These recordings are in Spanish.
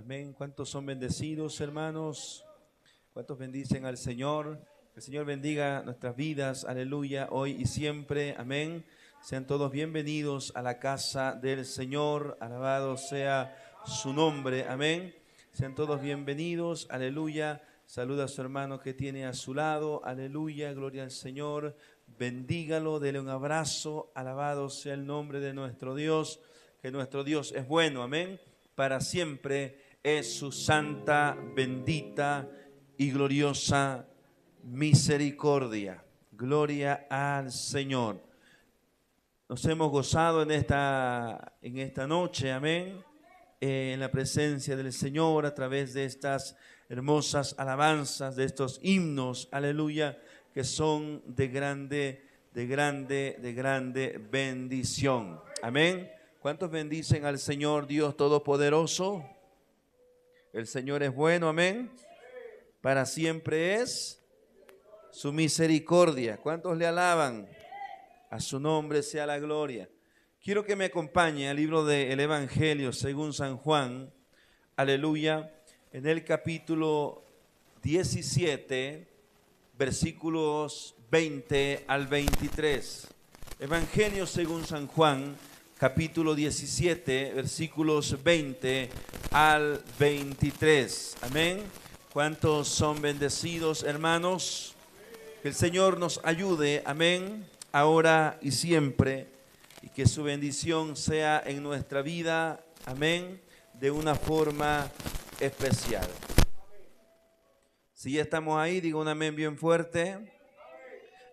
Amén. ¿Cuántos son bendecidos, hermanos? ¿Cuántos bendicen al Señor? Que el Señor bendiga nuestras vidas, aleluya, hoy y siempre, amén. Sean todos bienvenidos a la casa del Señor, alabado sea su nombre, amén. Sean todos bienvenidos, aleluya. Saluda a su hermano que tiene a su lado, aleluya, gloria al Señor. Bendígalo, dele un abrazo, alabado sea el nombre de nuestro Dios, que nuestro Dios es bueno, amén. Para siempre es su santa, bendita y gloriosa misericordia. Gloria al Señor. Nos hemos gozado en esta noche, amén, en la presencia del Señor a través de estas hermosas alabanzas, de estos himnos, aleluya, que son de grande bendición. Amén. ¿Cuántos bendicen al Señor Dios Todopoderoso? El Señor es bueno, amén. Para siempre es su misericordia. ¿Cuántos le alaban? A su nombre sea la gloria. Quiero que me acompañe al libro del Evangelio según San Juan, aleluya, en el capítulo 17, versículos 20 al 23. Evangelio según San Juan, capítulo 17, versículos 20 al 23. Amén. ¿Cuántos son bendecidos, hermanos? Que el Señor nos ayude, amén, ahora y siempre, y que su bendición sea en nuestra vida, amén, de una forma especial. Si ya estamos ahí, diga un amén bien fuerte.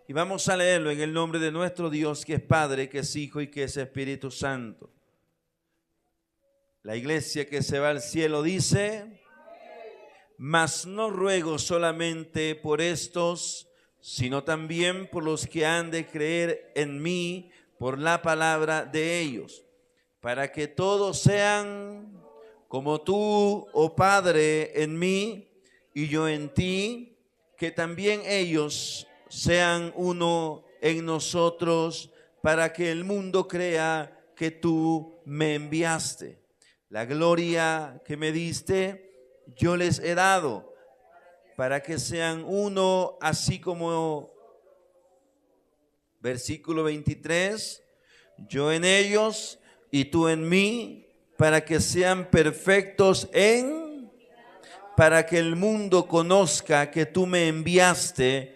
Y vamos a leerlo en el nombre de nuestro Dios, que es Padre, que es Hijo y que es Espíritu Santo. La iglesia que se va al cielo dice: mas no ruego solamente por estos, sino también por los que han de creer en mí por la palabra de ellos, para que todos sean como tú, oh Padre, en mí y yo en ti, que también ellos sean uno en nosotros, para que el mundo crea que tú me enviaste. La gloria que me diste, yo les he dado, para que sean uno, así como, versículo 23, yo en ellos y tú en mí, para que sean perfectos para que el mundo conozca que tú me enviaste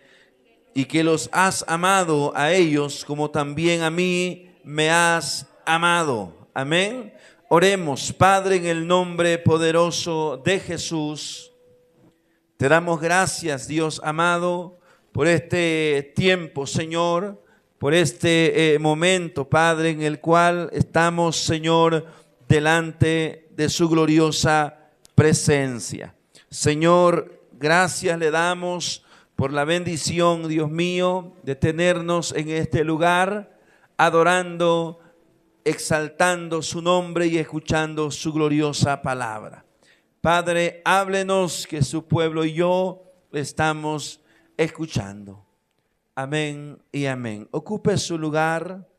y que los has amado a ellos como también a mí me has amado. Amén. Oremos. Padre, en el nombre poderoso de Jesús, te damos gracias, Dios amado, por este tiempo, Señor, por este momento, Padre, en el cual estamos, Señor, delante de su gloriosa presencia. Señor, gracias le damos por la bendición, Dios mío, de tenernos en este lugar, adorando, exaltando su nombre y escuchando su gloriosa palabra. Padre, háblenos, que su pueblo y yo le estamos escuchando. Amén y amén. Ocupe su lugar.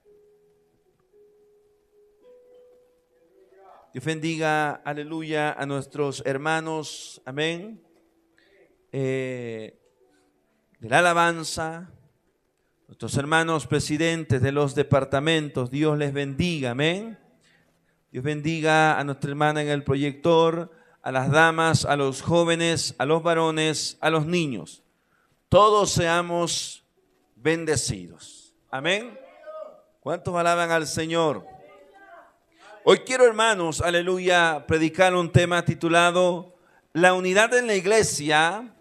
Dios bendiga, aleluya, a nuestros hermanos, amén, de la alabanza, nuestros hermanos presidentes de los departamentos. Dios les bendiga, amén. Dios bendiga a nuestra hermana en el proyector, a las damas, a los jóvenes, a los varones, a los niños. Todos seamos bendecidos. Amén. ¿Cuántos alaban al Señor? Hoy quiero, hermanos, aleluya, predicar un tema titulado La unidad en la iglesia.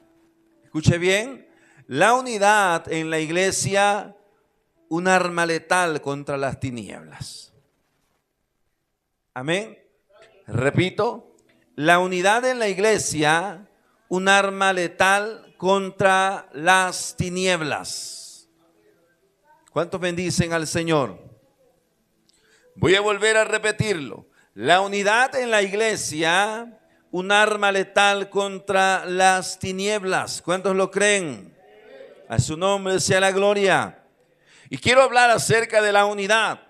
Escuche bien. La unidad en la iglesia, un arma letal contra las tinieblas. Amén. Repito, la unidad en la iglesia, un arma letal contra las tinieblas. ¿Cuántos bendicen al Señor? Voy a volver a repetirlo. La unidad en la iglesia, un arma letal contra las tinieblas. ¿Cuántos lo creen? A su nombre sea la gloria. Y quiero hablar acerca de la unidad,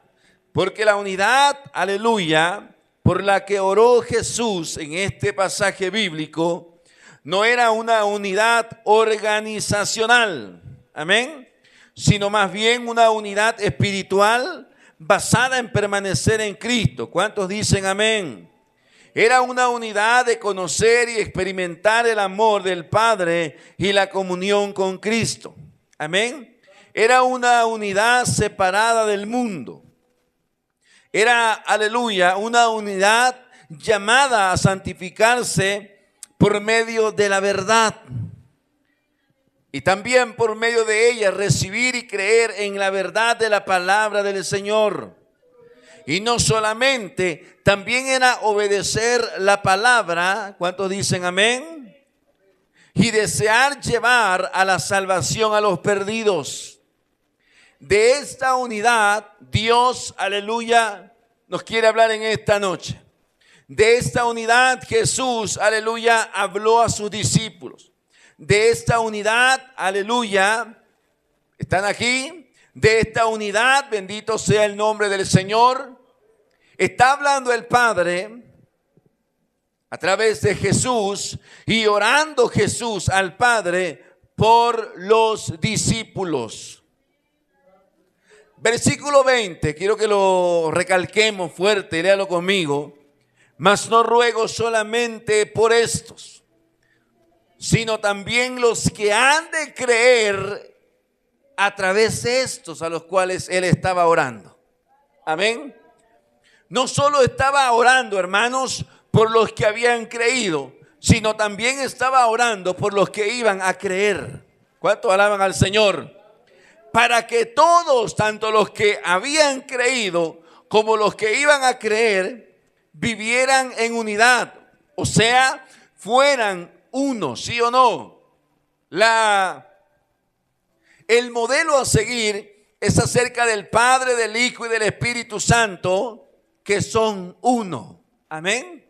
porque la unidad, aleluya, por la que oró Jesús en este pasaje bíblico no era una unidad organizacional, amén, sino más bien una unidad espiritual basada en permanecer en Cristo. ¿Cuántos dicen amén? Era una unidad de conocer y experimentar el amor del Padre y la comunión con Cristo. Amén. Era una unidad separada del mundo. Era, aleluya, una unidad llamada a santificarse por medio de la verdad. Y también por medio de ella recibir y creer en la verdad de la palabra del Señor. Y no solamente, también era obedecer la palabra. ¿Cuántos dicen amén? Y desear llevar a la salvación a los perdidos. De esta unidad, Dios, aleluya, nos quiere hablar en esta noche. De esta unidad, Jesús, aleluya, habló a sus discípulos. De esta unidad, aleluya, ¿están aquí? De esta unidad, bendito sea el nombre del Señor. Está hablando el Padre a través de Jesús y orando Jesús al Padre por los discípulos. Versículo 20, quiero que lo recalquemos fuerte, léalo conmigo. Mas no ruego solamente por estos, sino también los que han de creer a través de estos a los cuales él estaba orando. Amén. No solo estaba orando, hermanos, por los que habían creído, sino también estaba orando por los que iban a creer. ¿Cuántos alaban al Señor? Para que todos, tanto los que habían creído como los que iban a creer, vivieran en unidad, o sea, fueran uno, ¿sí o no? El modelo a seguir es acerca del Padre, del Hijo y del Espíritu Santo, que son uno. Amén.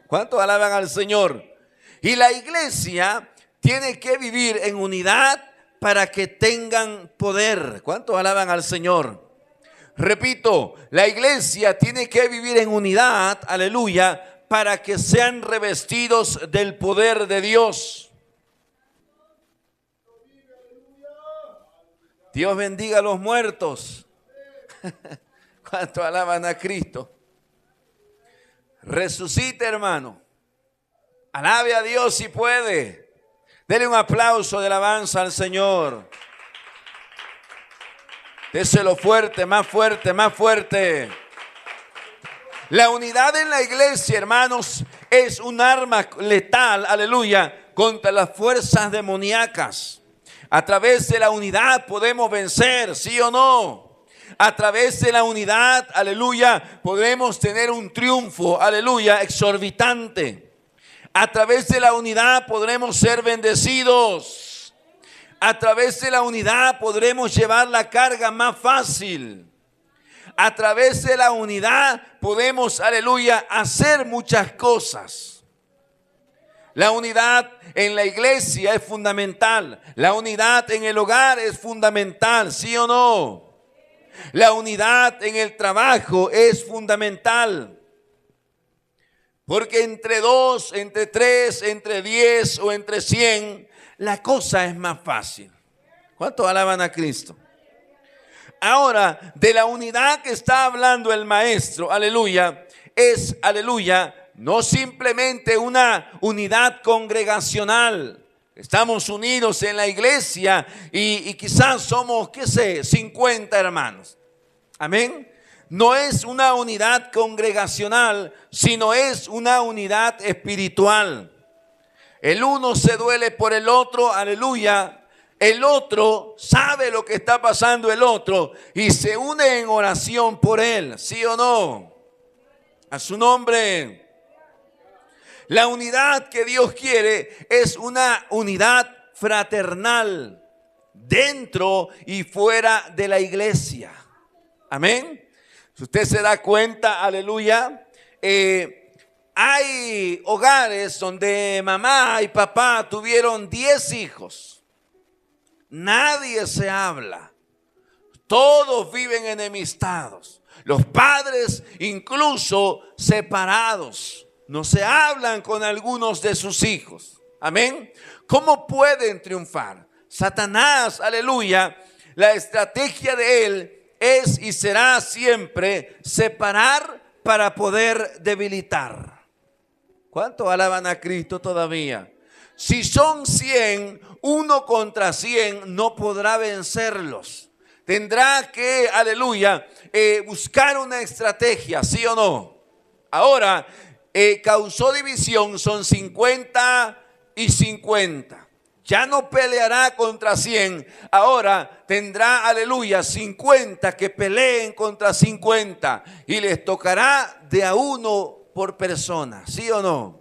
¿Cuántos alaban al Señor? Y la iglesia tiene que vivir en unidad para que tengan poder. ¿Cuántos alaban al Señor? Repito, la iglesia tiene que vivir en unidad, aleluya, para que sean revestidos del poder de Dios. Dios bendiga a los muertos. ¿Cuántos alaban a Cristo? Resucite, hermano. Alabe a Dios si puede. Dele un aplauso de alabanza al Señor. Déselo fuerte, más fuerte, más fuerte. La unidad en la iglesia, hermanos, es un arma letal, aleluya, contra las fuerzas demoníacas. A través de la unidad podemos vencer, ¿sí o no? A través de la unidad, aleluya, podemos tener un triunfo, aleluya, exorbitante. A través de la unidad podremos ser bendecidos. A través de la unidad podremos llevar la carga más fácil. A través de la unidad podemos, aleluya, hacer muchas cosas. La unidad en la iglesia es fundamental. La unidad en el hogar es fundamental, ¿sí o no? La unidad en el trabajo es fundamental. Porque entre 2, entre 3, entre 10 o entre 100, la cosa es más fácil. ¿Cuántos alaban a Cristo? Ahora, de la unidad que está hablando el maestro, aleluya, es, aleluya, no simplemente una unidad congregacional. Estamos unidos en la iglesia y quizás somos, 50 hermanos. Amén. No es una unidad congregacional, sino es una unidad espiritual. El uno se duele por el otro, aleluya. El otro sabe lo que está pasando el otro y se une en oración por él, ¿sí o no? A su nombre. La unidad que Dios quiere es una unidad fraternal dentro y fuera de la iglesia. Amén. Si usted se da cuenta, aleluya, hay hogares donde mamá y papá tuvieron 10 hijos. Nadie se habla. Todos viven enemistados. Los padres incluso separados, no se hablan con algunos de sus hijos. Amén. ¿Cómo pueden triunfar? Satanás, aleluya, la estrategia de él es y será siempre separar para poder debilitar. ¿Cuántos alaban a Cristo todavía? Si son 100, 1 contra 100 no podrá vencerlos. Tendrá que, aleluya, buscar una estrategia, ¿sí o no? Ahora, causó división, son 50 y 50. Ya no peleará contra 100, ahora tendrá, aleluya, 50 que peleen contra 50 y les tocará de a uno por persona, ¿sí o no?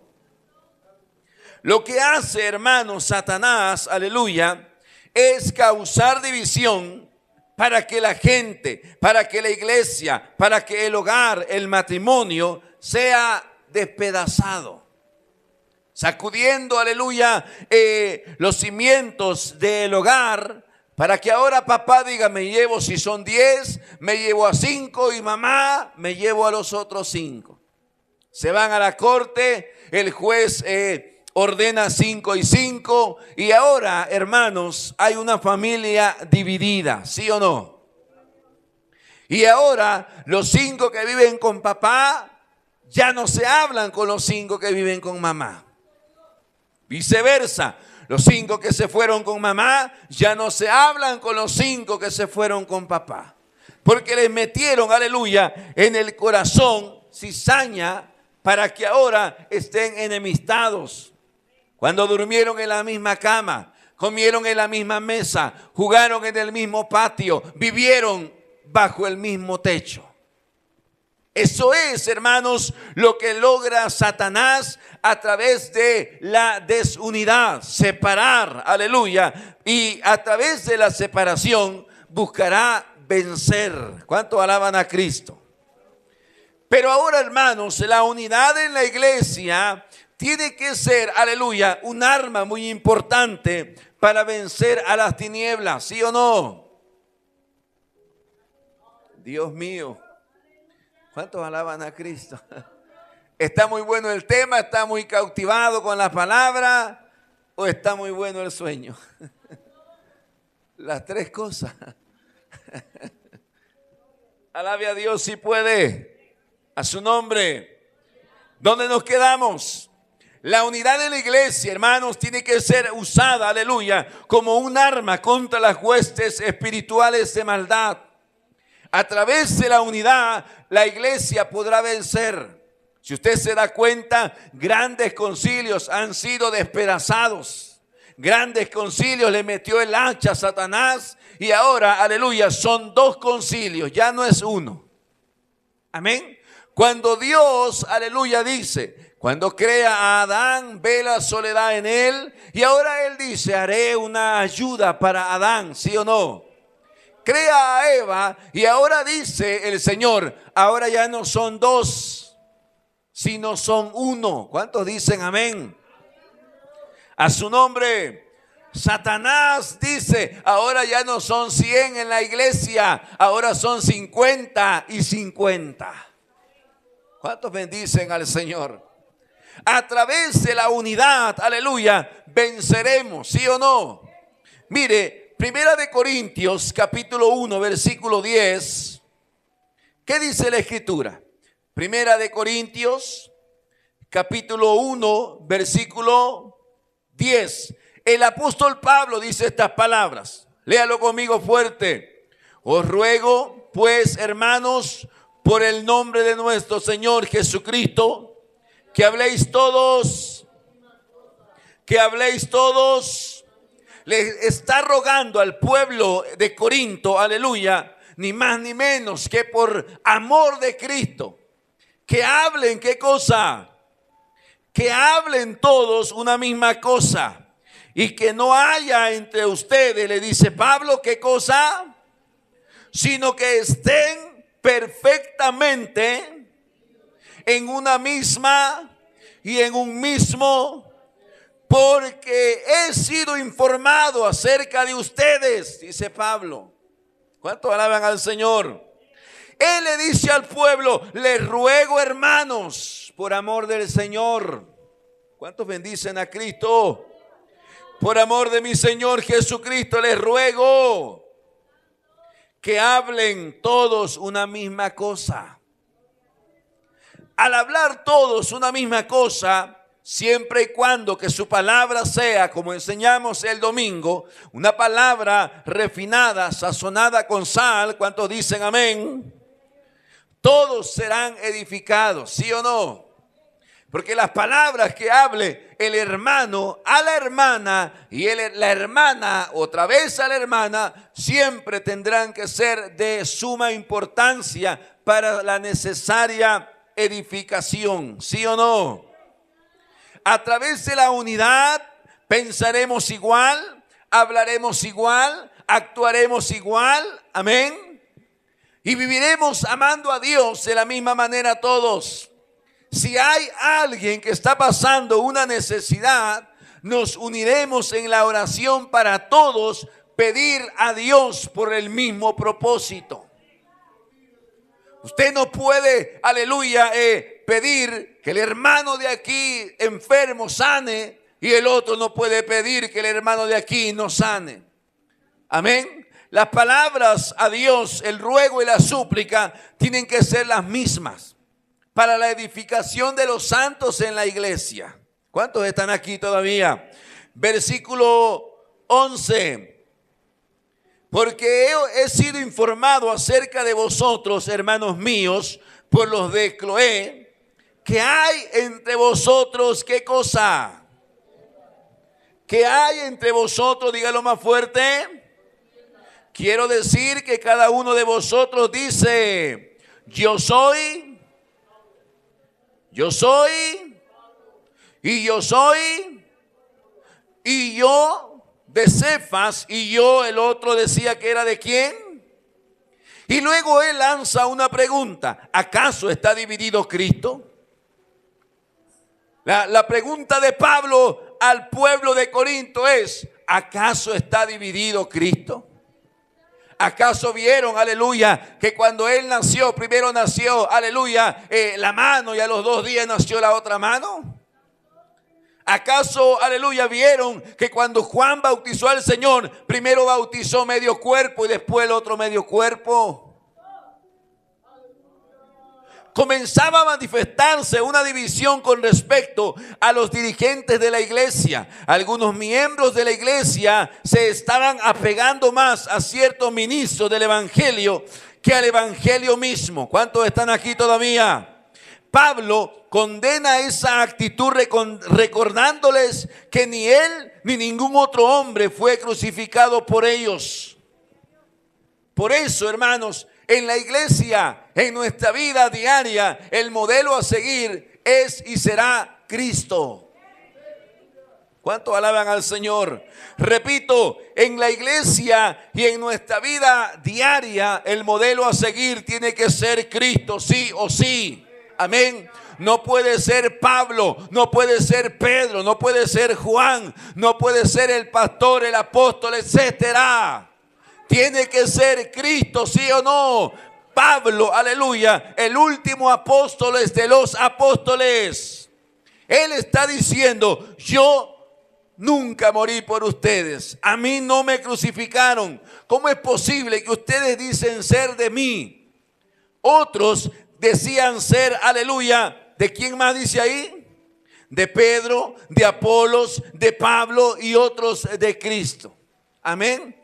Lo que hace, hermanos, Satanás, aleluya, es causar división para que la gente, para que la iglesia, para que el hogar, el matrimonio sea despedazado. Sacudiendo, aleluya, los cimientos del hogar, para que ahora papá diga, me llevo, si son 10, me llevo a 5, y mamá, me llevo a los otros 5. Se van a la corte, el juez ordena 5 y 5, y ahora, hermanos, hay una familia dividida, ¿sí o no? Y ahora los 5 que viven con papá ya no se hablan con los 5 que viven con mamá. Viceversa, los 5 que se fueron con mamá ya no se hablan con los 5 que se fueron con papá. Porque les metieron, aleluya, en el corazón cizaña para que ahora estén enemistados. Cuando durmieron en la misma cama, comieron en la misma mesa, jugaron en el mismo patio, vivieron bajo el mismo techo. Eso es, hermanos, lo que logra Satanás a través de la desunidad, separar, aleluya, y a través de la separación buscará vencer. ¿Cuántos alaban a Cristo? Pero ahora, hermanos, la unidad en la iglesia tiene que ser, aleluya, un arma muy importante para vencer a las tinieblas, ¿sí o no? Dios mío. ¿Cuántos alaban a Cristo? ¿Está muy bueno el tema? ¿Está muy cautivado con la palabra? ¿O está muy bueno el sueño? Las tres cosas. Alabe a Dios si puede. A su nombre. ¿Dónde nos quedamos? La unidad de la iglesia, hermanos, tiene que ser usada, aleluya, como un arma contra las huestes espirituales de maldad. A través de la unidad, la iglesia podrá vencer. Si usted se da cuenta, grandes concilios han sido despedazados. Grandes concilios le metió el hacha a Satanás y ahora, aleluya, son 2 concilios, ya no es uno. Amén. Cuando Dios, aleluya, dice, cuando crea a Adán, ve la soledad en él y ahora él dice, haré una ayuda para Adán, ¿sí o no? Crea a Eva y ahora dice el Señor, ahora ya no son 2, sino son 1. ¿Cuántos dicen amén? A su nombre. Satanás dice, ahora ya no son 100 en la iglesia, ahora son 50 y 50. ¿Cuántos bendicen al Señor? A través de la unidad, aleluya, venceremos, ¿sí o no? Mire, Primera de Corintios, capítulo 1, versículo 10. ¿Qué dice la Escritura? Primera de Corintios, capítulo 1, versículo 10. El apóstol Pablo dice estas palabras. Léalo conmigo fuerte. Os ruego, pues, hermanos, por el nombre de nuestro Señor Jesucristo, que habléis todos. Le está rogando al pueblo de Corinto, aleluya, ni más ni menos que por amor de Cristo, que hablen, ¿qué cosa? Que hablen todos una misma cosa y que no haya entre ustedes, le dice Pablo, ¿qué cosa? Sino que estén perfectamente en una misma y en un mismo. Porque he sido informado acerca de ustedes, dice Pablo. ¿Cuántos alaban al Señor? Él le dice al pueblo: les ruego, hermanos, por amor del Señor. ¿Cuántos bendicen a Cristo? Por amor de mi Señor Jesucristo, les ruego que hablen todos una misma cosa. Al hablar todos una misma cosa, siempre y cuando que su palabra sea, como enseñamos el domingo, una palabra refinada, sazonada con sal. ¿Cuántos dicen amén? Todos serán edificados, ¿sí o no? Porque las palabras que hable el hermano a la hermana y la hermana otra vez a la hermana, siempre tendrán que ser de suma importancia para la necesaria edificación, ¿sí o no? A través de la unidad pensaremos igual, hablaremos igual, actuaremos igual, amén. Y viviremos amando a Dios de la misma manera todos. Si hay alguien que está pasando una necesidad, nos uniremos en la oración para todos pedir a Dios por el mismo propósito. Usted no puede, aleluya, pedir que el hermano de aquí enfermo sane y el otro no puede pedir que el hermano de aquí no sane. Amén. Las palabras a Dios, el ruego y la súplica tienen que ser las mismas para la edificación de los santos en la iglesia. ¿Cuántos están aquí todavía? Versículo 11. Porque he sido informado acerca de vosotros, hermanos míos, por los de Cloé, que hay entre vosotros, ¿qué cosa? ¿Qué hay entre vosotros? Dígalo más fuerte. Quiero decir que cada uno de vosotros dice: yo soy, y yo soy, y yo de Cefas, y yo, el otro decía que era de quién. Y luego él lanza una pregunta: ¿acaso está dividido Cristo? La pregunta de Pablo al pueblo de Corinto es: ¿acaso está dividido Cristo? ¿Acaso vieron, aleluya, que cuando él nació, primero nació, aleluya, la mano y a los 2 días nació la otra mano? ¿Acaso, aleluya, vieron que cuando Juan bautizó al Señor, primero bautizó medio cuerpo y después el otro medio cuerpo? Comenzaba a manifestarse una división con respecto a los dirigentes de la iglesia. Algunos miembros de la iglesia se estaban apegando más a ciertos ministros del evangelio que al evangelio mismo. ¿Cuántos están aquí todavía? Pablo condena esa actitud recordándoles que ni él ni ningún otro hombre fue crucificado por ellos. Por eso, hermanos, en la iglesia, en nuestra vida diaria, el modelo a seguir es y será Cristo. ¿Cuántos alaban al Señor? Repito, en la iglesia y en nuestra vida diaria, el modelo a seguir tiene que ser Cristo, sí o sí. Amén. No puede ser Pablo, no puede ser Pedro, no puede ser Juan, no puede ser el pastor, el apóstol, etcétera. Tiene que ser Cristo, sí o no. Pablo, aleluya, el último apóstol de los apóstoles. Él está diciendo: yo nunca morí por ustedes. A mí no me crucificaron. ¿Cómo es posible que ustedes dicen ser de mí? Otros decían ser, aleluya, ¿de quién más dice ahí? De Pedro, de Apolos, de Pablo y otros de Cristo. Amén.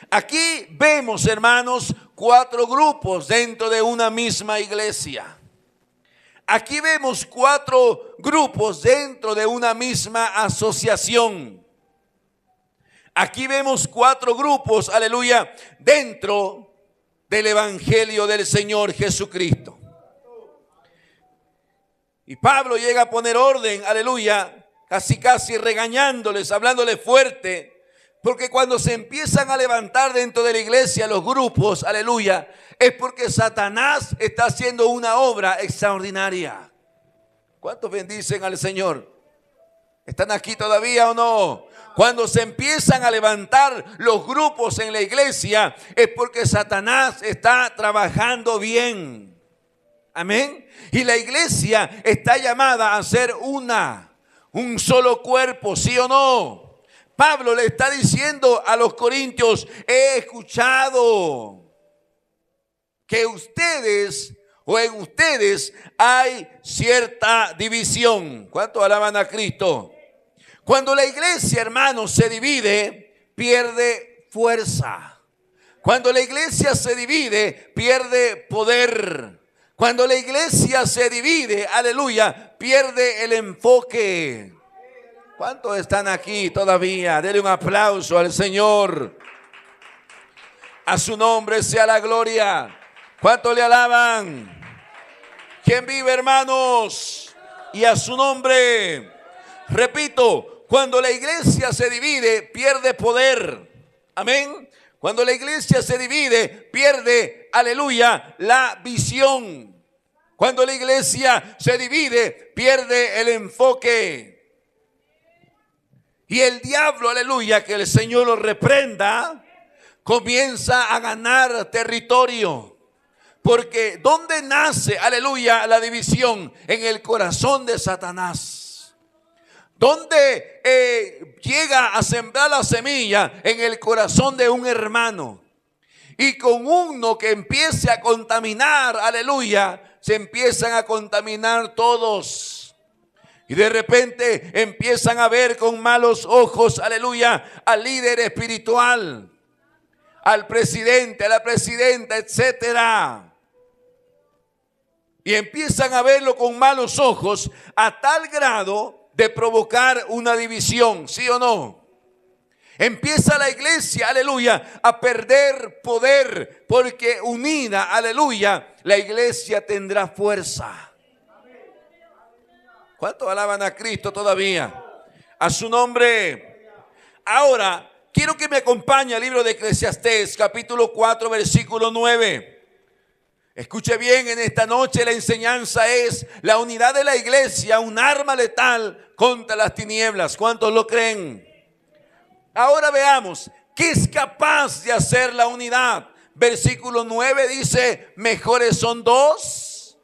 Aquí vemos, hermanos, 4 grupos dentro de una misma iglesia. Aquí vemos 4 grupos dentro de una misma asociación. Aquí vemos 4 grupos, aleluya, dentro del evangelio del Señor Jesucristo. Y Pablo llega a poner orden, aleluya, casi regañándoles, hablándoles fuerte. Porque cuando se empiezan a levantar dentro de la iglesia los grupos, aleluya, es porque Satanás está haciendo una obra extraordinaria. ¿Cuántos bendicen al Señor? ¿Están aquí todavía o no? Cuando se empiezan a levantar los grupos en la iglesia es porque Satanás está trabajando bien. Amén. Y la iglesia está llamada a ser un solo cuerpo, ¿sí o no? Pablo le está diciendo a los corintios: he escuchado que ustedes o en ustedes hay cierta división. ¿Cuántos alaban a Cristo? Cuando la iglesia, hermanos, se divide, pierde fuerza. Cuando la iglesia se divide, pierde poder. Cuando la iglesia se divide, aleluya, pierde el enfoque. ¿Cuántos están aquí todavía? Denle un aplauso al Señor. A su nombre sea la gloria. ¿Cuántos le alaban? ¿Quién vive, hermanos? Y a su nombre. Repito, cuando la iglesia se divide, pierde poder. Amén. Cuando la iglesia se divide, pierde, aleluya, la visión. Cuando la iglesia se divide, pierde el enfoque. Y el diablo, aleluya, que el Señor lo reprenda, comienza a ganar territorio. Porque ¿dónde nace, aleluya, la división? En el corazón de Satanás. ¿Dónde llega a sembrar la semilla? En el corazón de un hermano. Y con uno que empiece a contaminar, aleluya, se empiezan a contaminar todos. Y de repente empiezan a ver con malos ojos, aleluya, al líder espiritual, al presidente, a la presidenta, etcétera. Y empiezan a verlo con malos ojos a tal grado de provocar una división, ¿sí o no? Empieza la iglesia, aleluya, a perder poder, porque unida, aleluya, la iglesia tendrá fuerza. ¿Cuántos alaban a Cristo todavía? A su nombre. Ahora, quiero que me acompañe al libro de Eclesiastés, capítulo 4, versículo 9. Escuche bien, en esta noche la enseñanza es la unidad de la iglesia, un arma letal contra las tinieblas. ¿Cuántos lo creen? Ahora veamos, ¿qué es capaz de hacer la unidad? Versículo 9 dice: mejores son dos,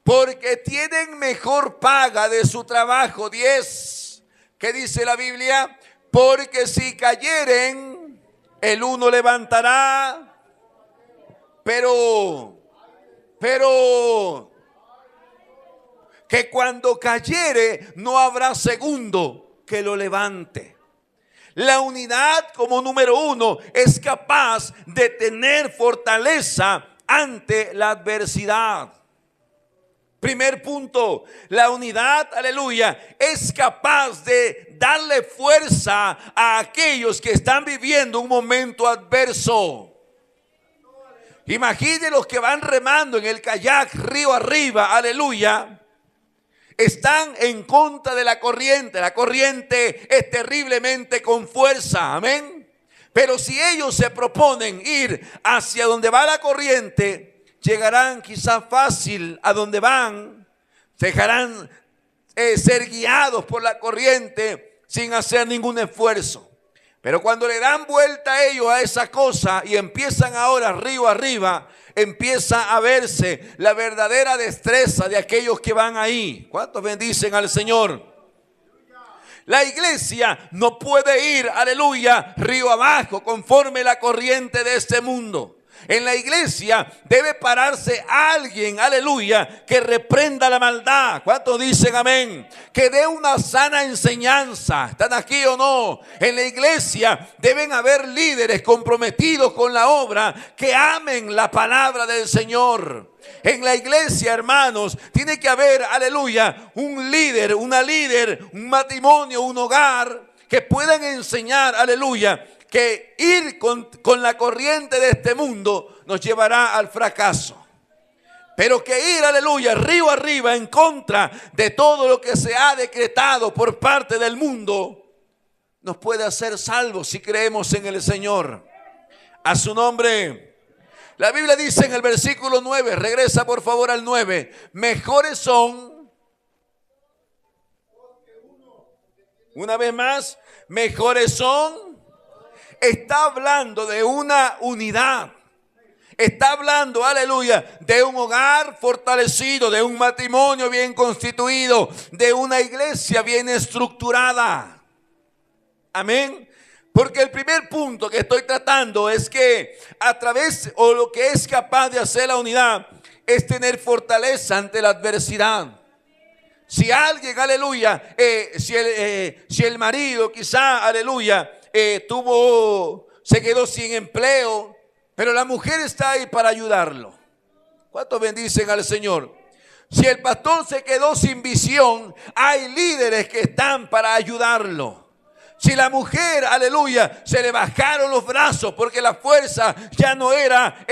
porque tienen mejor paga de su trabajo. 10, ¿qué dice la Biblia? Porque si cayeren, el uno levantará, pero que cuando cayere no habrá segundo que lo levante. La unidad, como número uno, es capaz de tener fortaleza ante la adversidad. Primer punto, la unidad, aleluya, es capaz de darle fuerza a aquellos que están viviendo un momento adverso. Imagine los que van remando en el kayak río arriba, aleluya. Están en contra de la corriente. La corriente es terriblemente con fuerza, amén. Pero si ellos se proponen ir hacia donde va la corriente, llegarán quizás fácil a donde van. Dejarán ser guiados por la corriente sin hacer ningún esfuerzo. Pero cuando le dan vuelta a ellos a esa cosa y empiezan ahora río arriba, empieza a verse la verdadera destreza de aquellos que van ahí. ¿Cuántos bendicen al Señor? La iglesia no puede ir, aleluya, río abajo conforme la corriente de este mundo. En la iglesia debe pararse alguien, aleluya, que reprenda la maldad. ¿Cuántos dicen amén? Que dé una sana enseñanza. ¿Están aquí o no? En la iglesia deben haber líderes comprometidos con la obra, que amen la palabra del Señor. En la iglesia, hermanos, tiene que haber, aleluya, un líder, una líder, un matrimonio, un hogar, que puedan enseñar, aleluya, que ir con la corriente de este mundo nos llevará al fracaso. Pero que ir, aleluya, río arriba en contra de todo lo que se ha decretado por parte del mundo, nos puede hacer salvos si creemos en el Señor. A su nombre. La Biblia dice en el versículo 9, regresa por favor al 9, mejores son Una vez más, mejores son. Está hablando de una unidad. Está hablando, aleluya, de un hogar fortalecido, de un matrimonio bien constituido, de una iglesia bien estructurada. Amén. Porque el primer punto que estoy tratando es que a través, o lo que es capaz de hacer la unidad, es tener fortaleza ante la adversidad. Si alguien, aleluya, si el marido quizá, aleluya, se quedó sin empleo, pero la mujer está ahí para ayudarlo. ¿Cuántos bendicen al Señor? Si el pastor se quedó sin visión, hay líderes que están para ayudarlo. Si la mujer, aleluya, se le bajaron los brazos porque la fuerza ya no era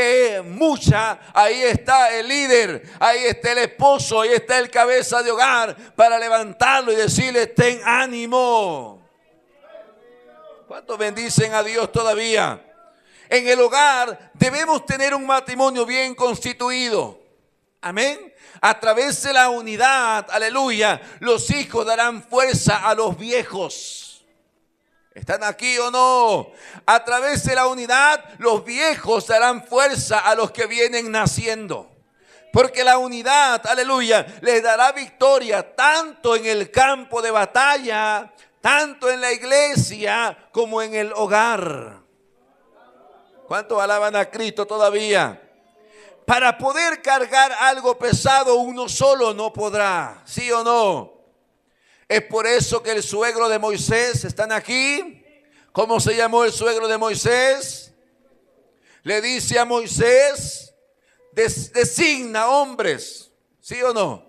mucha, ahí está el líder, ahí está el esposo, ahí está el cabeza de hogar para levantarlo y decirle: ten ánimo. ¿Cuántos bendicen a Dios todavía? En el hogar debemos tener un matrimonio bien constituido. Amén. A través de la unidad, aleluya, los hijos darán fuerza a los viejos. ¿Están aquí o no? A través de la unidad, los viejos darán fuerza a los que vienen naciendo. Porque la unidad, aleluya, les dará victoria tanto en el campo de batalla, tanto en la iglesia como en el hogar. ¿Cuántos alaban a Cristo todavía? Para poder cargar algo pesado, uno solo no podrá. ¿Sí o no? Es por eso que el suegro de Moisés, ¿están aquí? ¿Cómo se llamó el suegro de Moisés? Le dice a Moisés: designa hombres, ¿sí o no?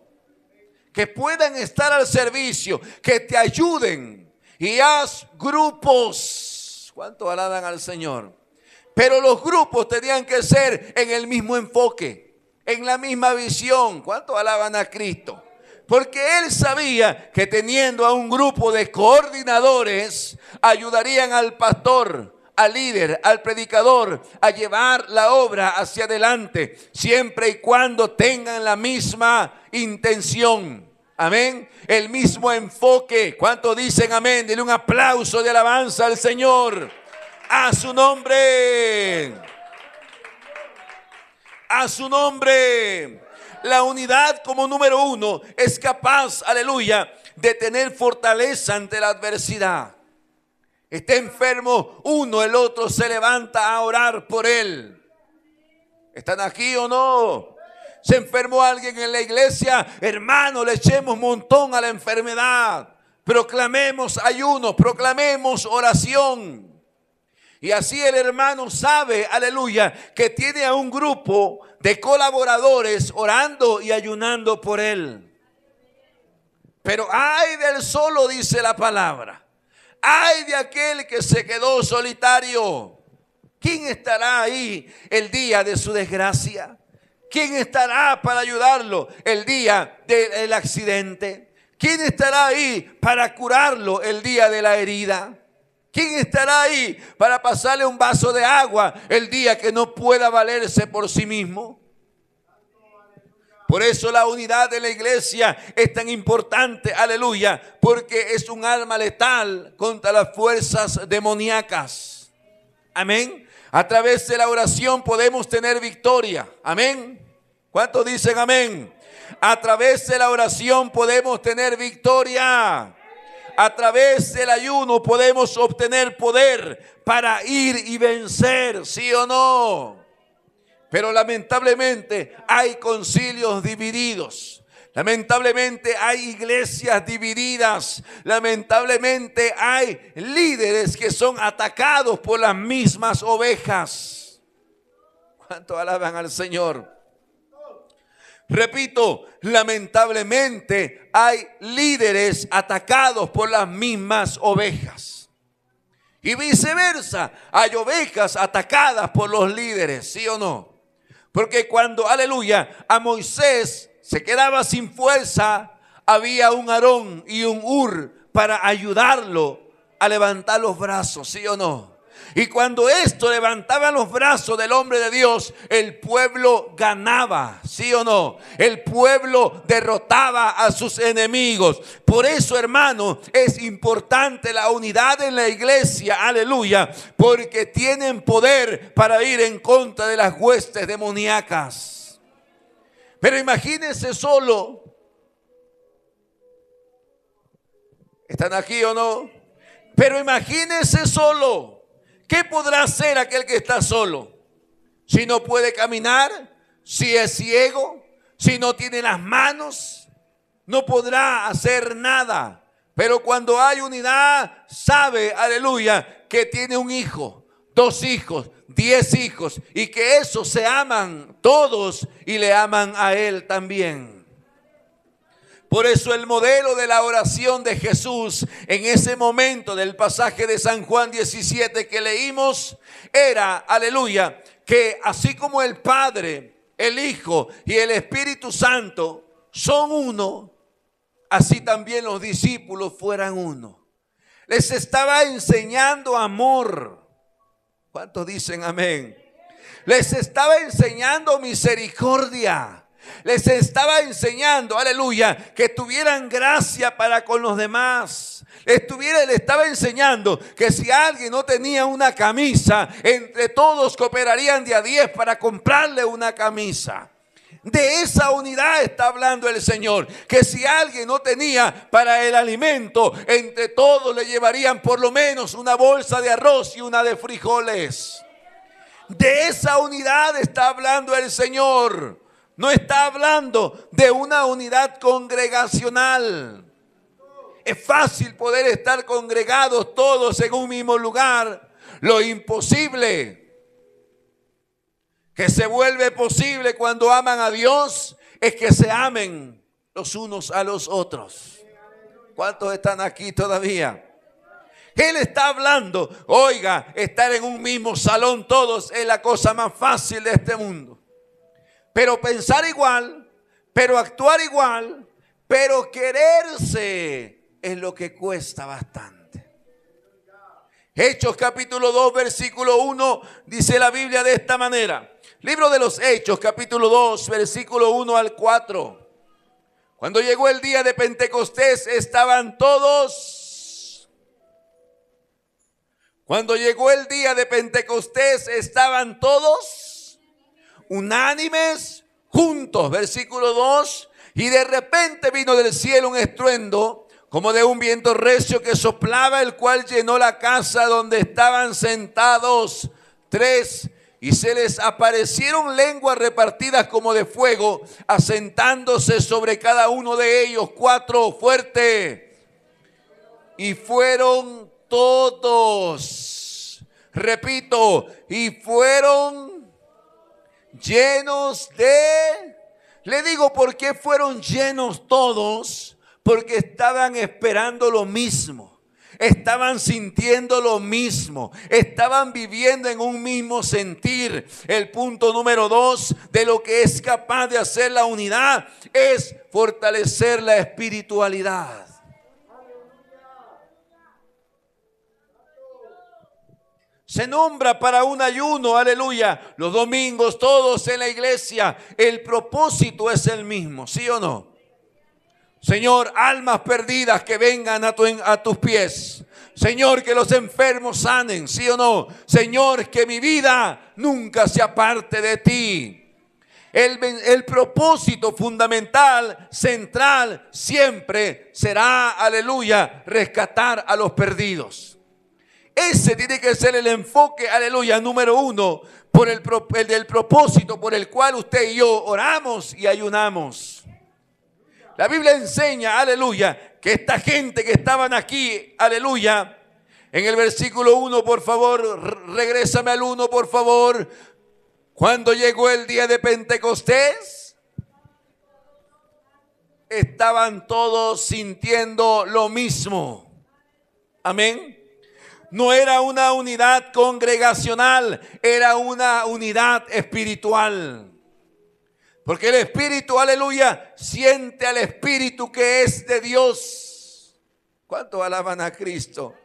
Que puedan estar al servicio, que te ayuden, y haz grupos. ¿Cuánto alaban al Señor? Pero los grupos tenían que ser en el mismo enfoque, en la misma visión. ¿Cuánto alaban a Cristo? Porque él sabía que teniendo a un grupo de coordinadores, ayudarían al pastor, al líder, al predicador a llevar la obra hacia adelante, siempre y cuando tengan la misma intención. Amén. El mismo enfoque. ¿Cuántos dicen amén? Denle un aplauso de alabanza al Señor. A su nombre. A su nombre. La unidad como número uno es capaz, aleluya, de tener fortaleza ante la adversidad. Está enfermo uno, el otro se levanta a orar por él. ¿Están aquí o no? Se enfermó alguien en la iglesia, hermano, le echemos un montón a la enfermedad. Proclamemos ayuno, proclamemos oración. Y así el hermano sabe, aleluya, que tiene a un grupo de colaboradores orando y ayunando por él. Pero ay del solo, dice la palabra. Ay de aquel que se quedó solitario. ¿Quién estará ahí el día de su desgracia? ¿Quién estará para ayudarlo el día del accidente? ¿Quién estará ahí para curarlo el día de la herida? ¿Quién estará ahí para pasarle un vaso de agua el día que no pueda valerse por sí mismo? Por eso la unidad de la iglesia es tan importante, aleluya, porque es un arma letal contra las fuerzas demoníacas. Amén. A través de la oración podemos tener victoria. Amén. ¿Cuántos dicen amén? A través de la oración podemos tener victoria. A través del ayuno podemos obtener poder para ir y vencer, ¿sí o no? Pero lamentablemente hay concilios divididos. Lamentablemente hay iglesias divididas. Lamentablemente hay líderes que son atacados por las mismas ovejas. ¿Cuánto alaban al Señor? Repito, lamentablemente hay líderes atacados por las mismas ovejas. Y viceversa, hay ovejas atacadas por los líderes, ¿sí o no? Porque cuando, aleluya, a Moisés se quedaba sin fuerza, había un Aarón y un Hur para ayudarlo a levantar los brazos, ¿sí o no? Y cuando esto levantaba los brazos del hombre de Dios, el pueblo ganaba, ¿sí o no? El pueblo derrotaba a sus enemigos. Por eso, hermano, es importante la unidad en la iglesia, aleluya, porque tienen poder para ir en contra de las huestes demoníacas. Pero imagínense solo, ¿están aquí o no? Pero imagínense solo. ¿Qué podrá hacer aquel que está solo? Si no puede caminar, si es ciego, si no tiene las manos, no podrá hacer nada. Pero cuando hay unidad, sabe, aleluya, que tiene un hijo, 2 hijos, 10 hijos, y que esos se aman todos y le aman a él también. Por eso el modelo de la oración de Jesús en ese momento del pasaje de San Juan 17 que leímos era, aleluya, que así como el Padre, el Hijo y el Espíritu Santo son uno, así también los discípulos fueran uno. Les estaba enseñando amor. ¿Cuántos dicen amén? Les estaba enseñando misericordia. Les estaba enseñando, aleluya, que tuvieran gracia para con los demás. Le estaba enseñando que si alguien no tenía una camisa, entre todos cooperarían de a 10 para comprarle una camisa. De esa unidad está hablando el Señor, que si alguien no tenía para el alimento, entre todos le llevarían por lo menos una bolsa de arroz y una de frijoles. De esa unidad está hablando el Señor. No está hablando de una unidad congregacional. Es fácil poder estar congregados todos en un mismo lugar. Lo imposible que se vuelve posible cuando aman a Dios es que se amen los unos a los otros. ¿Cuántos están aquí todavía? Él está hablando, oiga, estar en un mismo salón todos es la cosa más fácil de este mundo. Pero pensar igual, pero actuar igual, pero quererse es lo que cuesta bastante. Hechos capítulo 2 versículo 1 dice la Biblia de esta manera. Libro de los Hechos capítulo 2 versículo 1 al 4. Cuando llegó el día de Pentecostés estaban todos. Cuando llegó el día de Pentecostés estaban todos unánimes, juntos, versículo 2, y de repente vino del cielo un estruendo, como de un viento recio que soplaba, el cual llenó la casa donde estaban sentados 3, y se les aparecieron lenguas repartidas como de fuego, asentándose sobre cada uno de ellos. 4, fuerte, y fueron todos, repito, y fueron llenos de, le digo por qué fueron llenos todos, porque estaban esperando lo mismo, estaban sintiendo lo mismo, estaban viviendo en un mismo sentir. El punto número 2 de lo que es capaz de hacer la unidad es fortalecer la espiritualidad. Se nombra para un ayuno, aleluya, los domingos todos en la iglesia. El propósito es el mismo, ¿sí o no? Señor, almas perdidas que vengan a tus pies. Señor, que los enfermos sanen, ¿sí o no? Señor, que mi vida nunca se aparte de ti. El propósito fundamental, central, siempre será, aleluya, rescatar a los perdidos. Ese tiene que ser el enfoque, aleluya, número 1, por el del propósito por el cual usted y yo oramos y ayunamos. La Biblia enseña, aleluya, que esta gente que estaban aquí, aleluya, en el versículo 1, por favor, regrésame al 1, por favor. Cuando llegó el día de Pentecostés, estaban todos sintiendo lo mismo. Amén. No era una unidad congregacional, era una unidad espiritual. Porque el Espíritu, aleluya, siente al Espíritu que es de Dios. ¿Cuántos alaban a Cristo?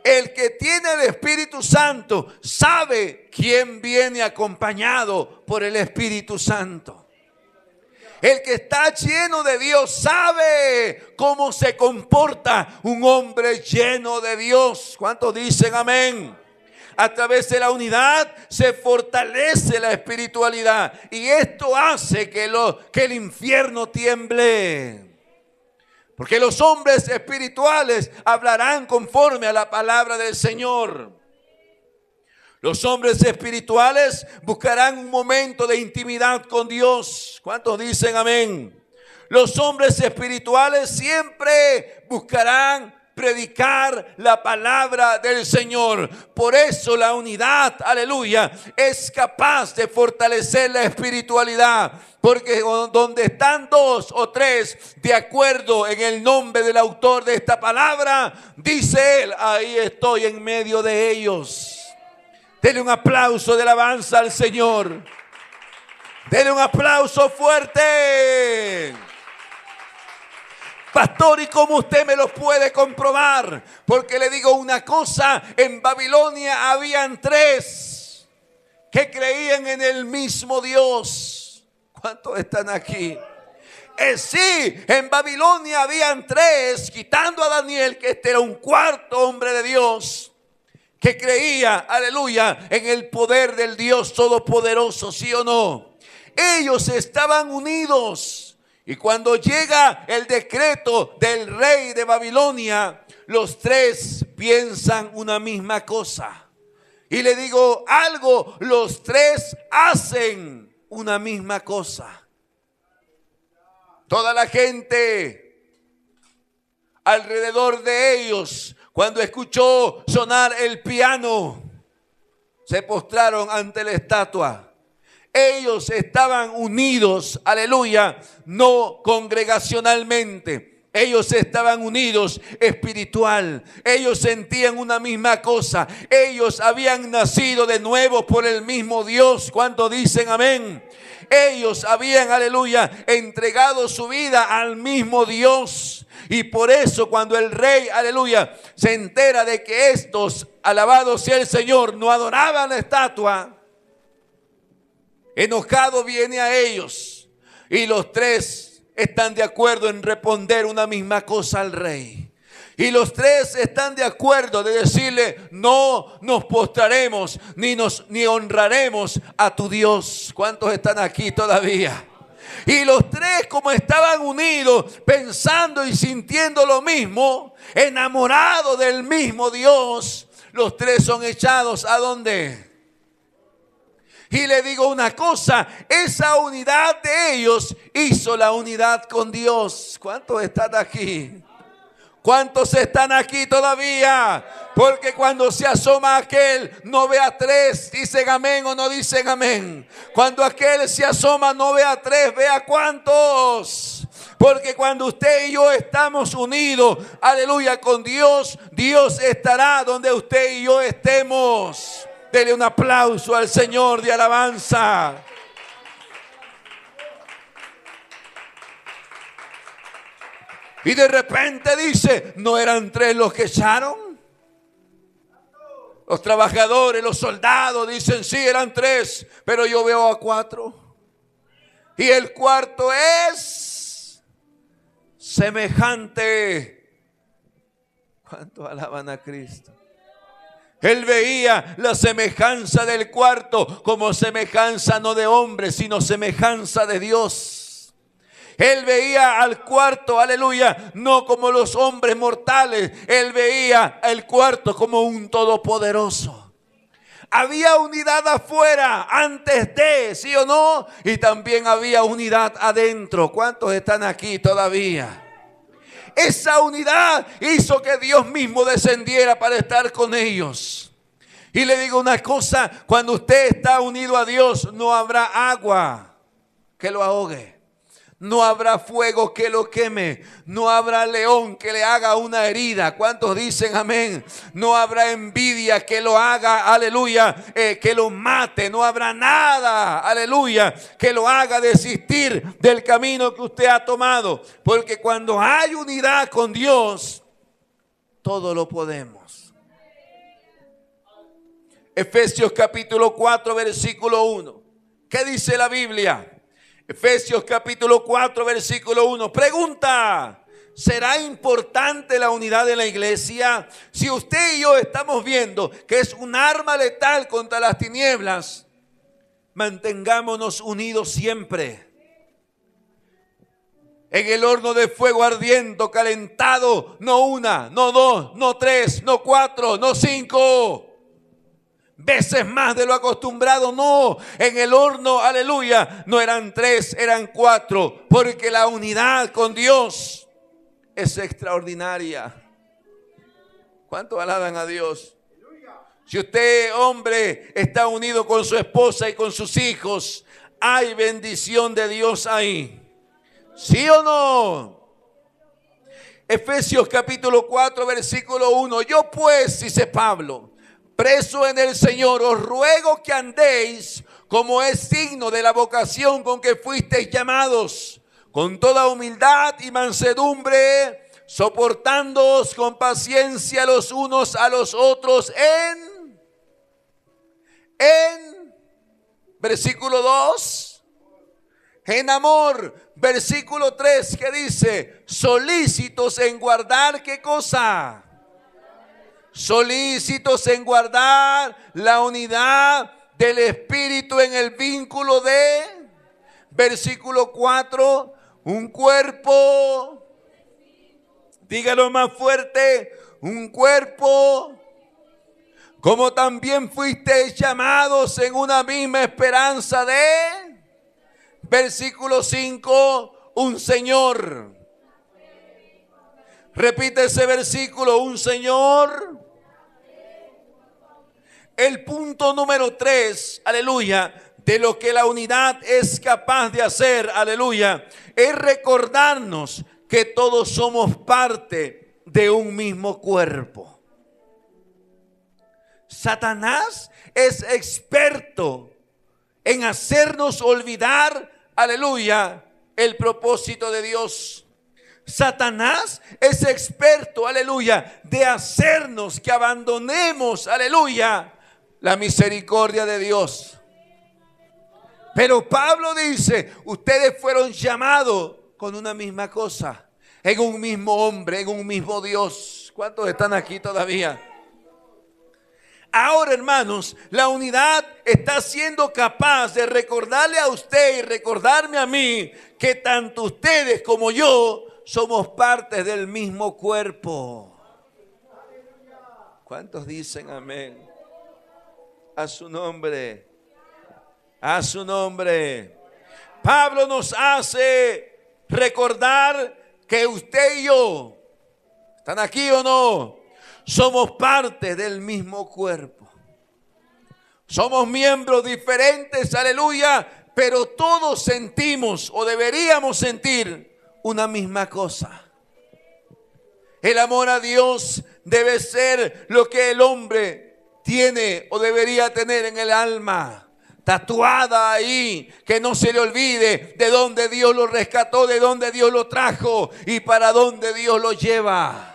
El que tiene el Espíritu Santo sabe quién viene acompañado por el Espíritu Santo. El que está lleno de Dios sabe cómo se comporta un hombre lleno de Dios. ¿Cuántos dicen amén? A través de la unidad se fortalece la espiritualidad y esto hace que el infierno tiemble. Porque los hombres espirituales hablarán conforme a la palabra del Señor. Los hombres espirituales buscarán un momento de intimidad con Dios. ¿Cuántos dicen amén? Los hombres espirituales siempre buscarán predicar la palabra del Señor. Por eso la unidad, aleluya, es capaz de fortalecer la espiritualidad. Porque donde están dos o tres de acuerdo en el nombre del autor de esta palabra, dice él, ahí estoy en medio de ellos. Denle un aplauso de alabanza al Señor. Denle un aplauso fuerte. Pastor, ¿y cómo usted me lo puede comprobar? Porque le digo una cosa, en Babilonia habían tres que creían en el mismo Dios. ¿Cuántos están aquí? Sí, en Babilonia habían tres, quitando a Daniel, que este era un cuarto hombre de Dios, que creía, aleluya, en el poder del Dios Todopoderoso, ¿sí o no? Ellos estaban unidos. Y cuando llega el decreto del rey de Babilonia, los tres piensan una misma cosa. Y le digo algo, los tres hacen una misma cosa. Toda la gente alrededor de ellos, cuando escuchó sonar el piano, se postraron ante la estatua. Ellos estaban unidos, aleluya, no congregacionalmente. Ellos estaban unidos espiritual. Ellos sentían una misma cosa. Ellos habían nacido de nuevo por el mismo Dios. ¿Cuántos dicen amén? Ellos habían, aleluya, entregado su vida al mismo Dios. Y por eso cuando el rey, aleluya, se entera de que estos, alabado sea el Señor, no adoraban la estatua, enojado viene a ellos. Y los tres están de acuerdo en responder una misma cosa al rey. Y los tres están de acuerdo de decirle, no nos postraremos ni honraremos a tu Dios. ¿Cuántos están aquí todavía? Y los tres, como estaban unidos, pensando y sintiendo lo mismo, enamorados del mismo Dios, los tres son echados ¿a dónde? Y le digo una cosa, esa unidad de ellos hizo la unidad con Dios. ¿Cuántos están aquí? ¿Cuántos están aquí todavía? Porque cuando se asoma aquel, no ve a tres. ¿Dicen amén o no dicen amén? Cuando aquel se asoma, no ve a tres, ve a cuántos. Porque cuando usted y yo estamos unidos, aleluya, con Dios, Dios estará donde usted y yo estemos. Dele un aplauso al Señor de alabanza. Y de repente dice, ¿no eran tres los que echaron? Los trabajadores, los soldados dicen, sí, eran tres, pero yo veo a cuatro. Y el cuarto es semejante. ¿Cuánto alaban a Cristo? Él veía la semejanza del cuarto como semejanza no de hombre, sino semejanza de Dios. Él veía al cuarto, aleluya, no como los hombres mortales. Él veía el cuarto como un todopoderoso. Había unidad afuera antes de, ¿sí o no? Y también había unidad adentro. ¿Cuántos están aquí todavía? Esa unidad hizo que Dios mismo descendiera para estar con ellos. Y le digo una cosa, cuando usted está unido a Dios, no habrá agua que lo ahogue. No habrá fuego que lo queme. No habrá león que le haga una herida. ¿Cuántos dicen amén? No habrá envidia que lo haga, aleluya, que lo mate. No habrá nada, aleluya, que lo haga desistir del camino que usted ha tomado. Porque cuando hay unidad con Dios, todo lo podemos. Efesios capítulo 4, versículo 1. ¿Qué dice la Biblia? Efesios capítulo 4, versículo 1. Pregunta: ¿será importante la unidad de la iglesia? Si usted y yo estamos viendo que es un arma letal contra las tinieblas, mantengámonos unidos siempre. En el horno de fuego ardiendo, calentado, no una, no dos, no tres, no cuatro, no cinco veces más de lo acostumbrado, no. En el horno, aleluya, no eran tres, eran cuatro, porque la unidad con Dios es extraordinaria. ¿Cuánto alaban a Dios? Si usted, hombre, está unido con su esposa y con sus hijos, hay bendición de Dios ahí. ¿Sí o no? Efesios capítulo 4, versículo 1. Yo pues, dice Pablo, preso en el Señor, os ruego que andéis como es signo de la vocación con que fuisteis llamados, con toda humildad y mansedumbre, soportándoos con paciencia los unos a los otros versículo 2, en amor. Versículo 3, que dice: solícitos en guardar, ¿qué cosa? Solícitos en guardar la unidad del Espíritu en el vínculo de, versículo 4, un cuerpo. Dígalo más fuerte: un cuerpo, como también fuisteis llamados en una misma esperanza de, versículo 5, un Señor. Repite ese versículo: un Señor. El punto número 3, aleluya, de lo que la unidad es capaz de hacer, aleluya, es recordarnos que todos somos parte de un mismo cuerpo. Satanás es experto en hacernos olvidar, aleluya, el propósito de Dios. Satanás es experto, aleluya, de hacernos que abandonemos, aleluya, la misericordia de Dios. Pero Pablo dice: ustedes fueron llamados con una misma cosa, en un mismo hombre, en un mismo Dios. ¿Cuántos están aquí todavía? Ahora, hermanos, la unidad está siendo capaz de recordarle a usted y recordarme a mí que tanto ustedes como yo somos partes del mismo cuerpo. ¿Cuántos dicen amén? A su nombre. A su nombre. Pablo nos hace recordar que usted y yo, ¿están aquí o no?, somos parte del mismo cuerpo. Somos miembros diferentes, aleluya, pero todos sentimos o deberíamos sentir una misma cosa. El amor a Dios debe ser lo que el hombre tiene o debería tener en el alma, tatuada ahí, que no se le olvide de dónde Dios lo rescató, de dónde Dios lo trajo y para dónde Dios lo lleva.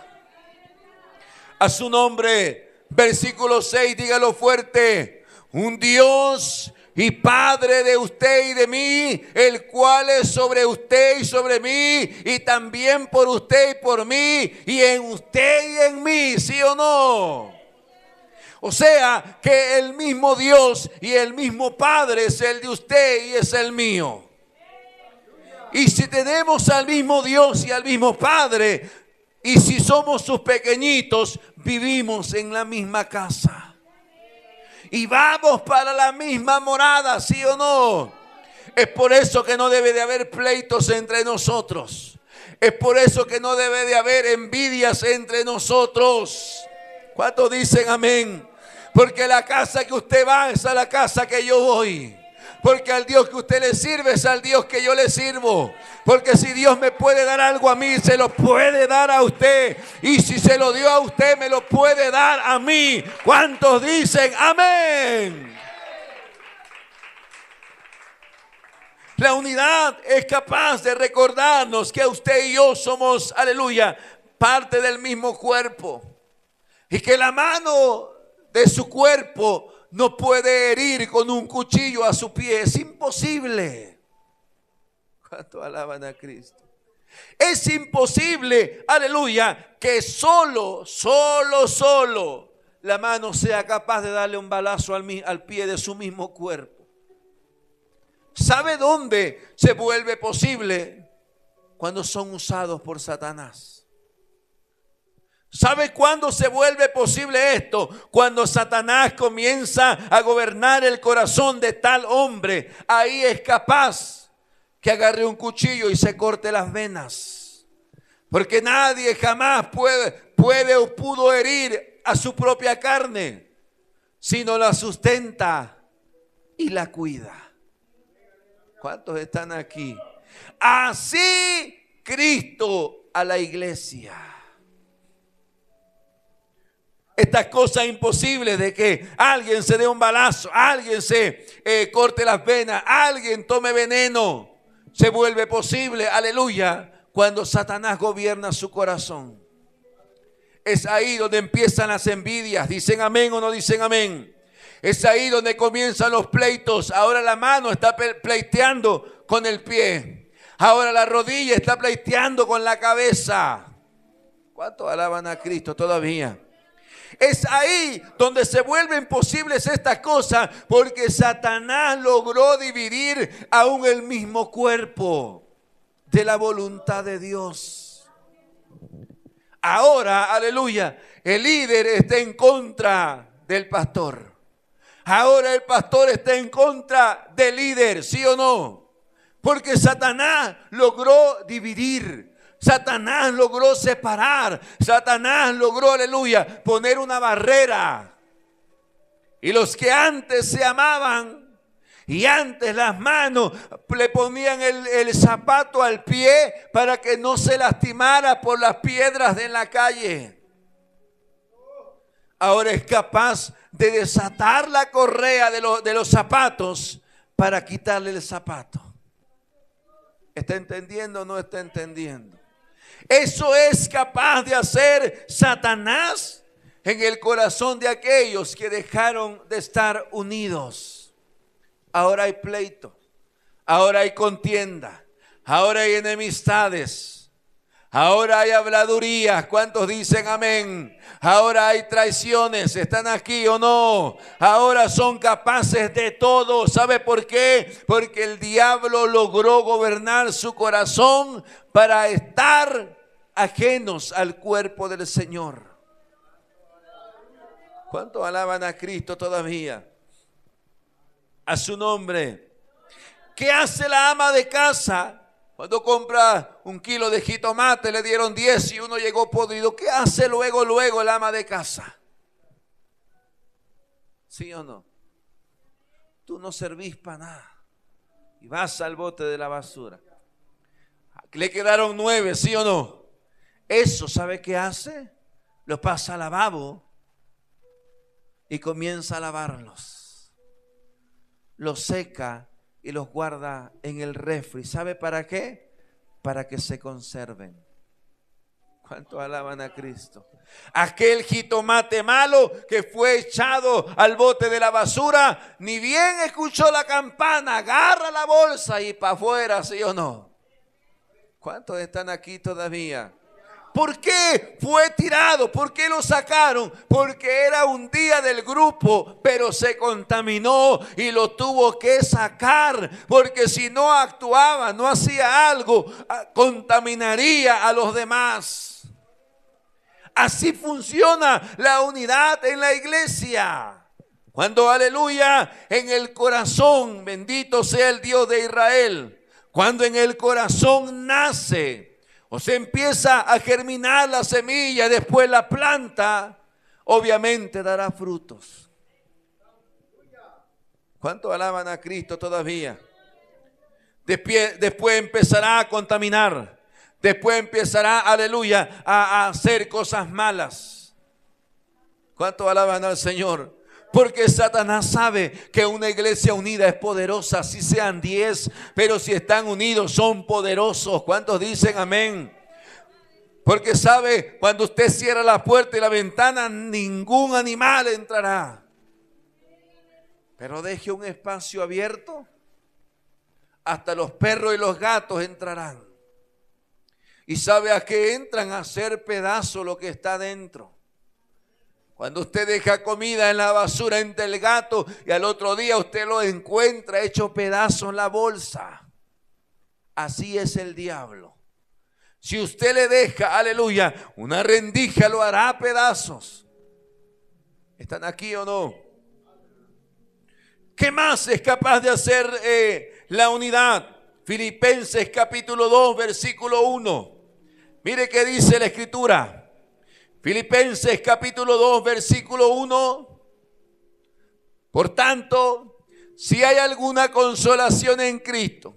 A su nombre. Versículo 6, dígalo fuerte: un Dios y Padre de usted y de mí, el cual es sobre usted y sobre mí, y también por usted y por mí, y en usted y en mí. ¿Sí o no? O sea, que el mismo Dios y el mismo Padre es el de usted y es el mío. Y si tenemos al mismo Dios y al mismo Padre, y si somos sus pequeñitos, vivimos en la misma casa y vamos para la misma morada, ¿sí o no? Es por eso que no debe de haber pleitos entre nosotros. Es por eso que no debe de haber envidias entre nosotros. ¿Cuántos dicen amén? Porque la casa que usted va es a la casa que yo voy. Porque al Dios que usted le sirve es al Dios que yo le sirvo. Porque si Dios me puede dar algo a mí, se lo puede dar a usted. Y si se lo dio a usted, me lo puede dar a mí. ¿Cuántos dicen amén? La unidad es capaz de recordarnos que usted y yo somos, aleluya, parte del mismo cuerpo. Y que la mano de su cuerpo no puede herir con un cuchillo a su pie. Es imposible. ¿Cuánto alaban a Cristo? Es imposible, aleluya, que solo la mano sea capaz de darle un balazo al pie de su mismo cuerpo. ¿Sabe dónde se vuelve posible? Cuando son usados por Satanás. ¿Sabe cuándo se vuelve posible esto? Cuando Satanás comienza a gobernar el corazón de tal hombre. Ahí es capaz que agarre un cuchillo y se corte las venas. Porque nadie jamás puede o pudo herir a su propia carne, sino la sustenta y la cuida. ¿Cuántos están aquí? Así Cristo a la iglesia. Estas cosas imposibles de que alguien se dé un balazo, alguien se corte las venas, alguien tome veneno, se vuelve posible, aleluya, cuando Satanás gobierna su corazón. Es ahí donde empiezan las envidias. ¿Dicen amén o no dicen amén? Es ahí donde comienzan los pleitos. Ahora la mano está pleiteando con el pie. Ahora la rodilla está pleiteando con la cabeza. ¿Cuántos alaban a Cristo todavía? Es ahí donde se vuelven posibles estas cosas, porque Satanás logró dividir aún el mismo cuerpo de la voluntad de Dios. Ahora, aleluya, el líder está en contra del pastor. Ahora el pastor está en contra del líder, ¿sí o no? Porque Satanás logró dividir. Satanás logró separar. Satanás logró, aleluya, poner una barrera. Y los que antes se amaban y antes las manos le ponían el zapato al pie para que no se lastimara por las piedras de la calle. Ahora es capaz de desatar la correa de los zapatos para quitarle el zapato. ¿Está entendiendo o no está entendiendo? Eso es capaz de hacer Satanás en el corazón de aquellos que dejaron de estar unidos. Ahora hay pleito, ahora hay contienda, ahora hay enemistades, ahora hay habladurías. ¿Cuántos dicen amén? Ahora hay traiciones. ¿Están aquí o no? Ahora son capaces de todo. ¿Sabe por qué? Porque el diablo logró gobernar su corazón para estar ajenos al cuerpo del Señor. ¿Cuántos alaban a Cristo todavía? A su nombre. ¿Qué hace la ama de casa? Cuando compra un kilo de jitomate le dieron 10 y uno llegó podrido. ¿Qué hace luego el ama de casa? ¿Sí o no? Tú no servís para nada y vas al bote de la basura. Le quedaron 9, ¿sí o no? Eso, ¿sabe qué hace? Lo pasa al lavabo y comienza a lavarlos. Los seca y los guarda en el refri. ¿Sabe para qué? Para que se conserven. ¿Cuánto alaban a Cristo? Aquel jitomate malo que fue echado al bote de la basura, ni bien escuchó la campana, agarra la bolsa y para afuera, ¿sí o no? ¿Cuántos están aquí todavía? ¿Por qué fue tirado? ¿Por qué lo sacaron? Porque era un día del grupo, pero se contaminó y lo tuvo que sacar. Porque si no actuaba, no hacía algo, contaminaría a los demás. Así funciona la unidad en la iglesia. Cuando, aleluya, en el corazón, bendito sea el Dios de Israel, cuando en el corazón nace o se empieza a germinar la semilla, después la planta, obviamente dará frutos. ¿Cuánto alaban a Cristo todavía? Después empezará a contaminar. Después empezará, aleluya, a hacer cosas malas. ¿Cuánto alaban al Señor? Porque Satanás sabe que una iglesia unida es poderosa, si sean 10, pero si están unidos son poderosos. ¿Cuántos dicen amén? Porque sabe, cuando usted cierra la puerta y la ventana, ningún animal entrará. pero deje un espacio abierto, hasta los perros y los gatos entrarán. ¿Y sabe a qué entran? A hacer pedazo lo que está dentro. Cuando usted deja comida en la basura, entra el gato y al otro día usted lo encuentra hecho pedazo en la bolsa. Así es el diablo. Si usted le deja, aleluya, una rendija, lo hará pedazos. ¿Están aquí o no? ¿Qué más es capaz de hacer la unidad? Filipenses capítulo 2, versículo 1. Mire qué dice la escritura. Filipenses capítulo 2, versículo 1. Por tanto, si hay alguna consolación en Cristo,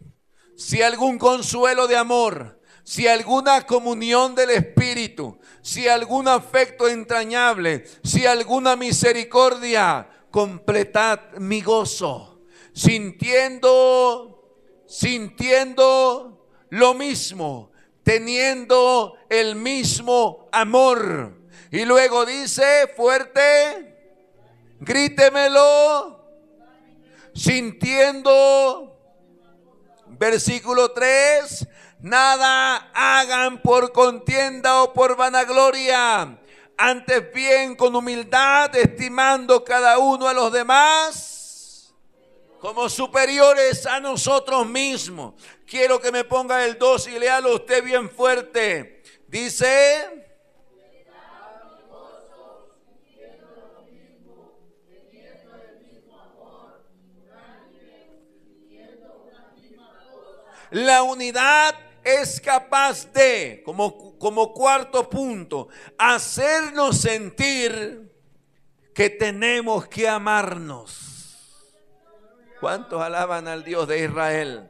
si algún consuelo de amor, si alguna comunión del Espíritu, si algún afecto entrañable, si alguna misericordia, completad mi gozo, sintiendo lo mismo, teniendo el mismo amor. Y luego dice fuerte, grítemelo, sintiendo, versículo 3, nada hagan por contienda o por vanagloria, antes bien con humildad, estimando cada uno a los demás como superiores a nosotros mismos. Quiero que me ponga el 2 y léalo usted bien fuerte. Dice: la unidad es capaz de, como cuarto punto, hacernos sentir que tenemos que amarnos. ¿Cuántos alaban al Dios de Israel?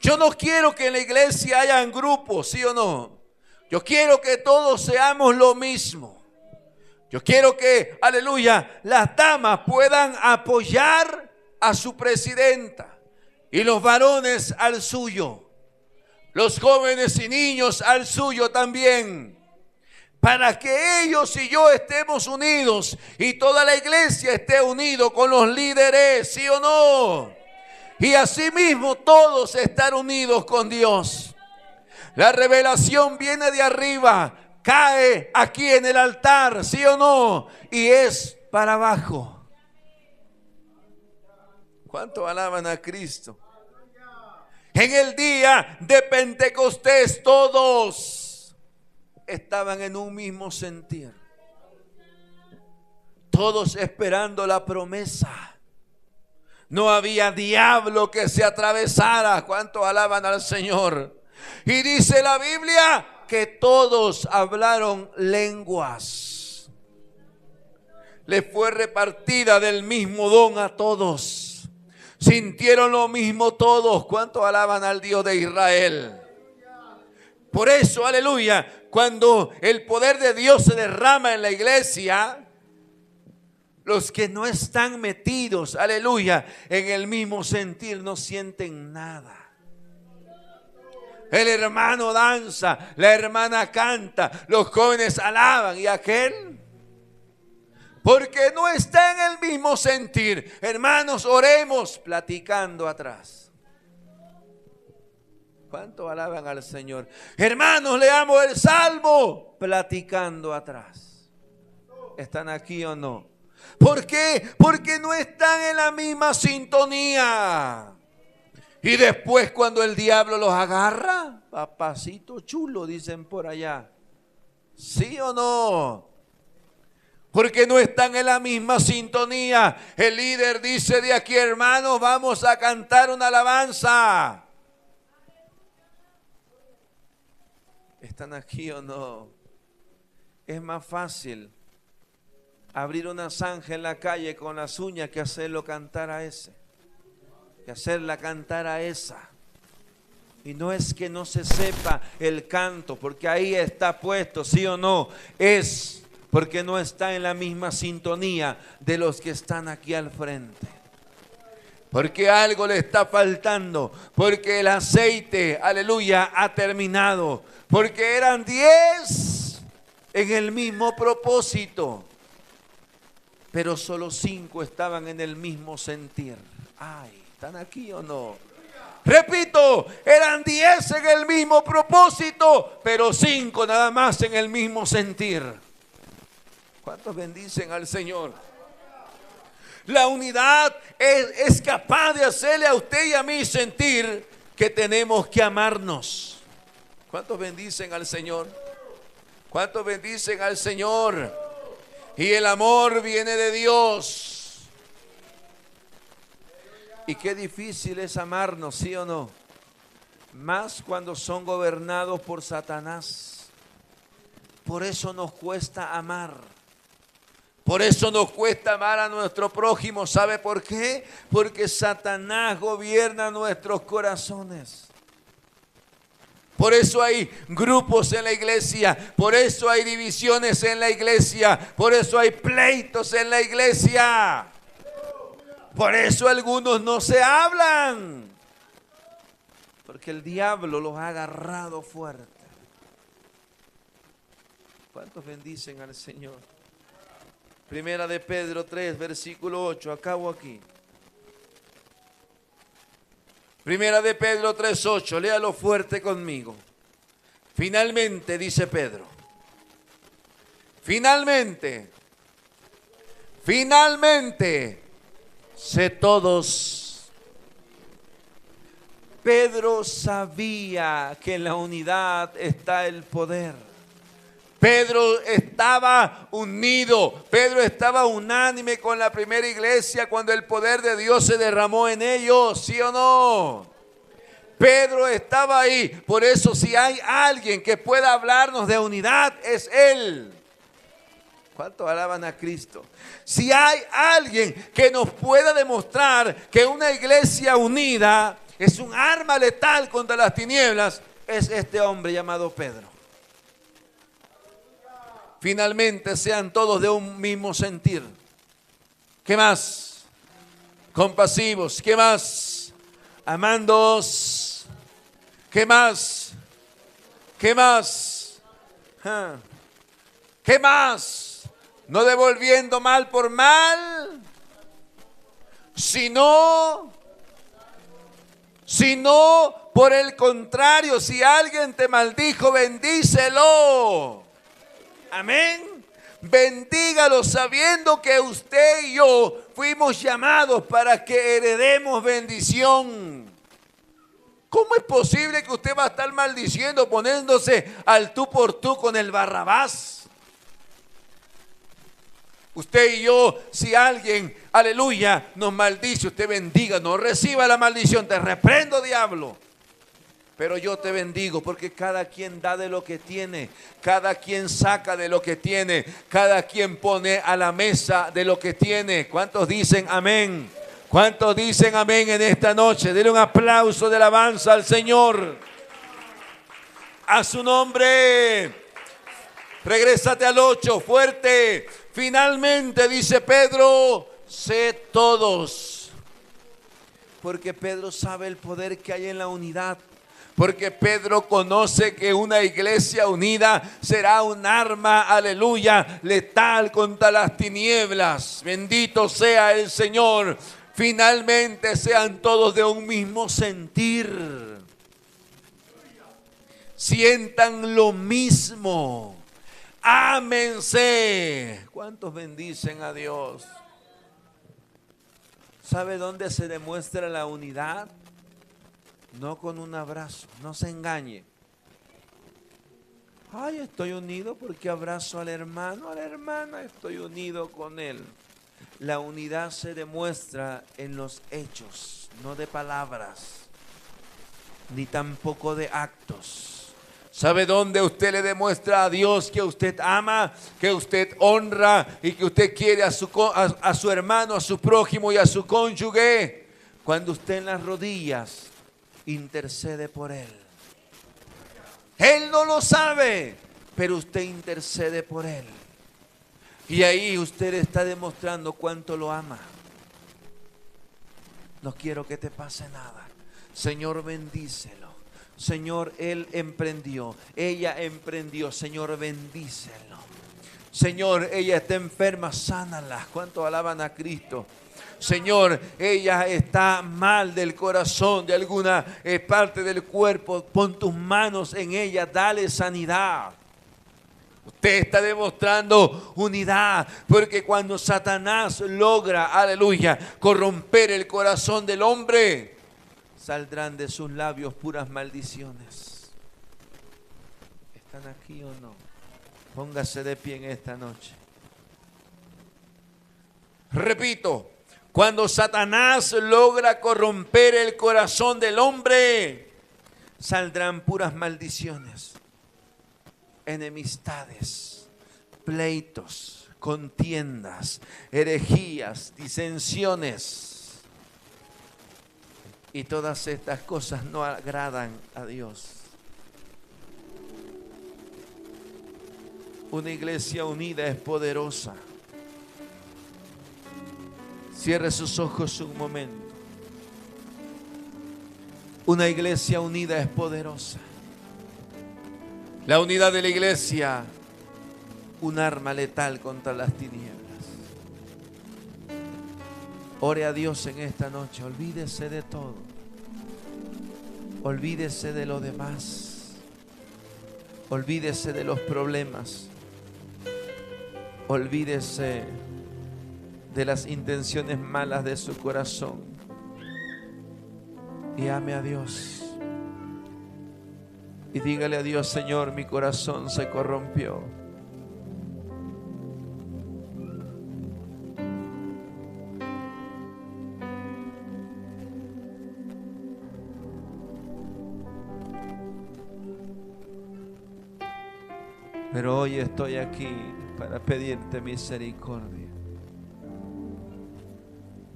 Yo no quiero que en la iglesia hayan grupos, ¿sí o no? Yo quiero que todos seamos lo mismo. Yo quiero que, aleluya, las damas puedan apoyar a su presidenta y los varones al suyo, los jóvenes y niños al suyo también, para que ellos y yo estemos unidos y toda la iglesia esté unido con los líderes, ¿sí o no? Y asimismo todos estar unidos con Dios. La revelación viene de arriba, cae aquí en el altar, ¿sí o no? Y es para abajo. ¿Cuánto alaban a Cristo? En el día de Pentecostés todos estaban en un mismo sentir. Todos esperando la promesa. No había diablo que se atravesara. ¿Cuánto alaban al Señor? Y dice la Biblia que todos hablaron lenguas. Les fue repartida del mismo don a todos. Sintieron lo mismo todos. ¿Cuánto alaban al Dios de Israel? Por eso, aleluya, cuando el poder de Dios se derrama en la iglesia, los que no están metidos, aleluya, en el mismo sentir no sienten nada. El hermano danza, la hermana canta, los jóvenes alaban, y aquel, porque no está en el mismo sentir. Hermanos, oremos platicando atrás. ¿Cuánto alaban al Señor? Hermanos, leamos el Salmo platicando atrás. ¿Están aquí o no? ¿Por qué? Porque no están en la misma sintonía. Y después cuando el diablo los agarra, papacito chulo, dicen por allá. ¿Sí o no? Porque no están en la misma sintonía. El líder dice de aquí, hermanos, vamos a cantar una alabanza. ¿Están aquí o no? Es más fácil abrir una zanja en la calle con las uñas que hacerlo cantar a ese, que hacerla cantar a esa. Y no es que no se sepa el canto, porque ahí está puesto, sí o no, es porque no está en la misma sintonía de los que están aquí al frente. Porque algo le está faltando, porque el aceite, aleluya, ha terminado, porque eran 10 en el mismo propósito. pero solo 5 estaban en el mismo sentir. Ay, ¿están aquí o no? Repito, eran 10 en el mismo propósito, pero 5 nada más en el mismo sentir. ¿Cuántos bendicen al Señor? La unidad es capaz de hacerle a usted y a mí sentir que tenemos que amarnos. ¿Cuántos bendicen al Señor? ¿Cuántos bendicen al Señor? Y el amor viene de Dios. Y qué difícil es amarnos, ¿sí o no? Más cuando son gobernados por Satanás. Por eso nos cuesta amar. Por eso nos cuesta amar a nuestro prójimo. ¿Sabe por qué? Porque Satanás gobierna nuestros corazones. Por eso hay grupos en la iglesia, por eso hay divisiones en la iglesia, por eso hay pleitos en la iglesia. Por eso algunos no se hablan, porque el diablo los ha agarrado fuerte. ¿Cuántos bendicen al Señor? Primera de Pedro 3, versículo 8, acabo aquí. Primera de Pedro 3:8, léalo fuerte conmigo. Finalmente, dice Pedro, finalmente, sé todos. Pedro sabía que en la unidad está el poder. Pedro estaba unido, Pedro estaba unánime con la primera iglesia cuando el poder de Dios se derramó en ellos, ¿sí o no? Pedro estaba ahí, por eso si hay alguien que pueda hablarnos de unidad es Él. ¿Cuántos alaban a Cristo? Si hay alguien que nos pueda demostrar que una iglesia unida es un arma letal contra las tinieblas, es este hombre llamado Pedro. Finalmente sean todos de un mismo sentir. ¿Qué más? Compasivos. ¿Qué más? Amándoos. ¿Qué más? ¿Qué más? ¿Qué más? No devolviendo mal por mal, sino por el contrario, si alguien te maldijo, bendícelo. Amén. Bendígalo sabiendo que usted y yo fuimos llamados para que heredemos bendición. ¿Cómo es posible que usted va a estar maldiciendo poniéndose al tú por tú con el Barrabás? Usted y yo, si alguien, aleluya, nos maldice, usted bendiga, no reciba la maldición. Te reprendo, diablo. Pero yo te bendigo porque cada quien da de lo que tiene, cada quien saca de lo que tiene, cada quien pone a la mesa de lo que tiene. ¿Cuántos dicen amén? ¿Cuántos dicen amén en esta noche? Denle un aplauso de alabanza al Señor. A su nombre. Regrésate al 8, fuerte. Finalmente, dice Pedro, sé todos. Porque Pedro sabe el poder que hay en la unidad. Porque Pedro conoce que una iglesia unida será un arma, aleluya, letal contra las tinieblas. Bendito sea el Señor. Finalmente sean todos de un mismo sentir. Sientan lo mismo. Ámense. ¿Cuántos bendicen a Dios? ¿Sabe dónde se demuestra la unidad? No con un abrazo, no se engañe. Ay, estoy unido porque abrazo al hermano, a la hermana, estoy unido con él. La unidad se demuestra en los hechos, no de palabras, ni tampoco de actos. ¿Sabe dónde usted le demuestra a Dios que usted ama, que usted honra y que usted quiere a su hermano, a su prójimo y a su cónyuge? Cuando usted en las rodillas intercede por él. Él no lo sabe, pero usted intercede por él. Y ahí usted está demostrando cuánto lo ama. No quiero que te pase nada. Señor, bendícelo. Señor, él emprendió, ella emprendió. Señor, bendícelo. Señor, ella está enferma, sánala. ¿Cuántos alaban a Cristo? Señor, ella está mal del corazón, de alguna parte del cuerpo. Pon tus manos en ella, dale sanidad. Usted está demostrando unidad, porque cuando Satanás logra, aleluya, corromper el corazón del hombre, saldrán de sus labios puras maldiciones. ¿Están aquí o no? Póngase de pie en esta noche. Repito, cuando Satanás logra corromper el corazón del hombre, saldrán puras maldiciones, enemistades, pleitos, contiendas, herejías, disensiones. Y todas estas cosas no agradan a Dios. Una iglesia unida es poderosa. Cierre sus ojos un momento. Una iglesia unida es poderosa. La unidad de la iglesia, un arma letal contra las tinieblas. Ore a Dios en esta noche. Olvídese de todo. Olvídese de lo demás. Olvídese de los problemas. Olvídese de las intenciones malas de su corazón. Y ame a Dios. Y dígale a Dios: Señor, mi corazón se corrompió. Pero hoy estoy aquí para pedirte misericordia.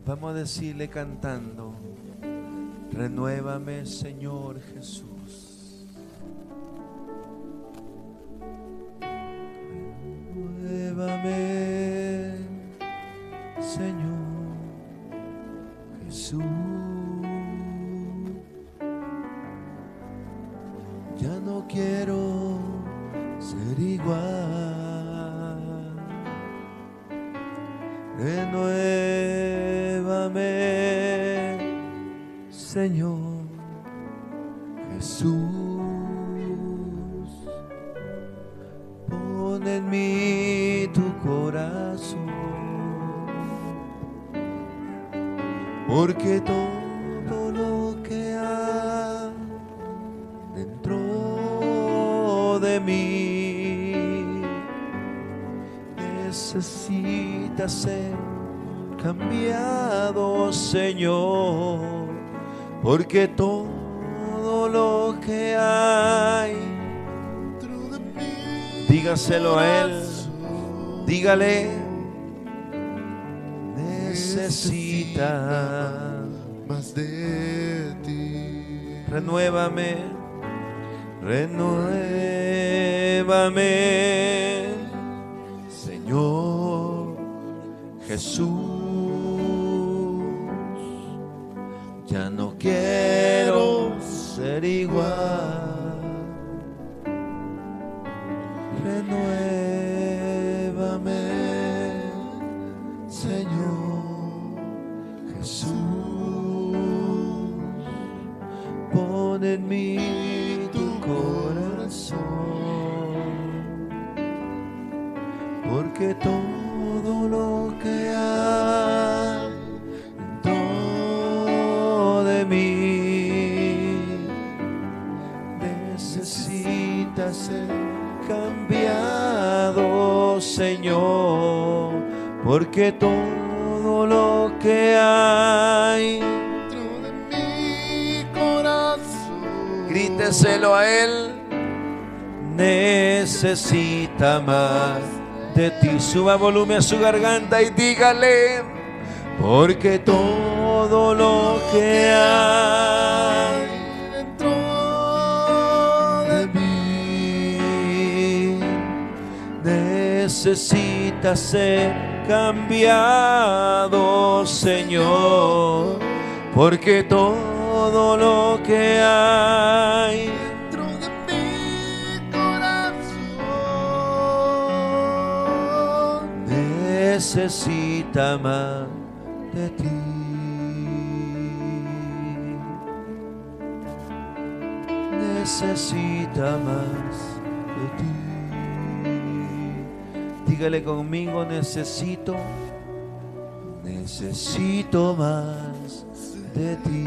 Vamos a decirle cantando: renuévame, Señor Jesús. Renuévame, Señor Jesús. Ya no quiero ser igual. Renuévame, Señor Jesús. Pon en mí tu corazón, porque todo lo que hay dentro de mí necesita ser cambiado, Señor, porque todo lo que hay dentro de mí, dígaselo a Él, dígale, necesita más de ti. Renuévame, renuévame, Señor Jesús. Ya no quiero ser igual. Renuévame, Señor Jesús. Pon en mí tu corazón, porque todo lo que hay dentro de mí necesita ser cambiado, Señor, porque todo lo que hay dentro de mi corazón, gríteselo a Él, necesita más de ti. Suba volumen a su garganta y dígale: porque todo lo que hay dentro de mí necesita ser cambiado, Señor, porque todo lo que hay dentro de mi corazón necesita más de ti. Necesita más de ti. Dígale conmigo, necesito más de ti.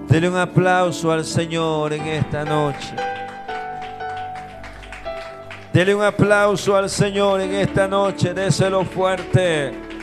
Dele un aplauso al Señor en esta noche. Dele un aplauso al Señor en esta noche. Déselo fuerte.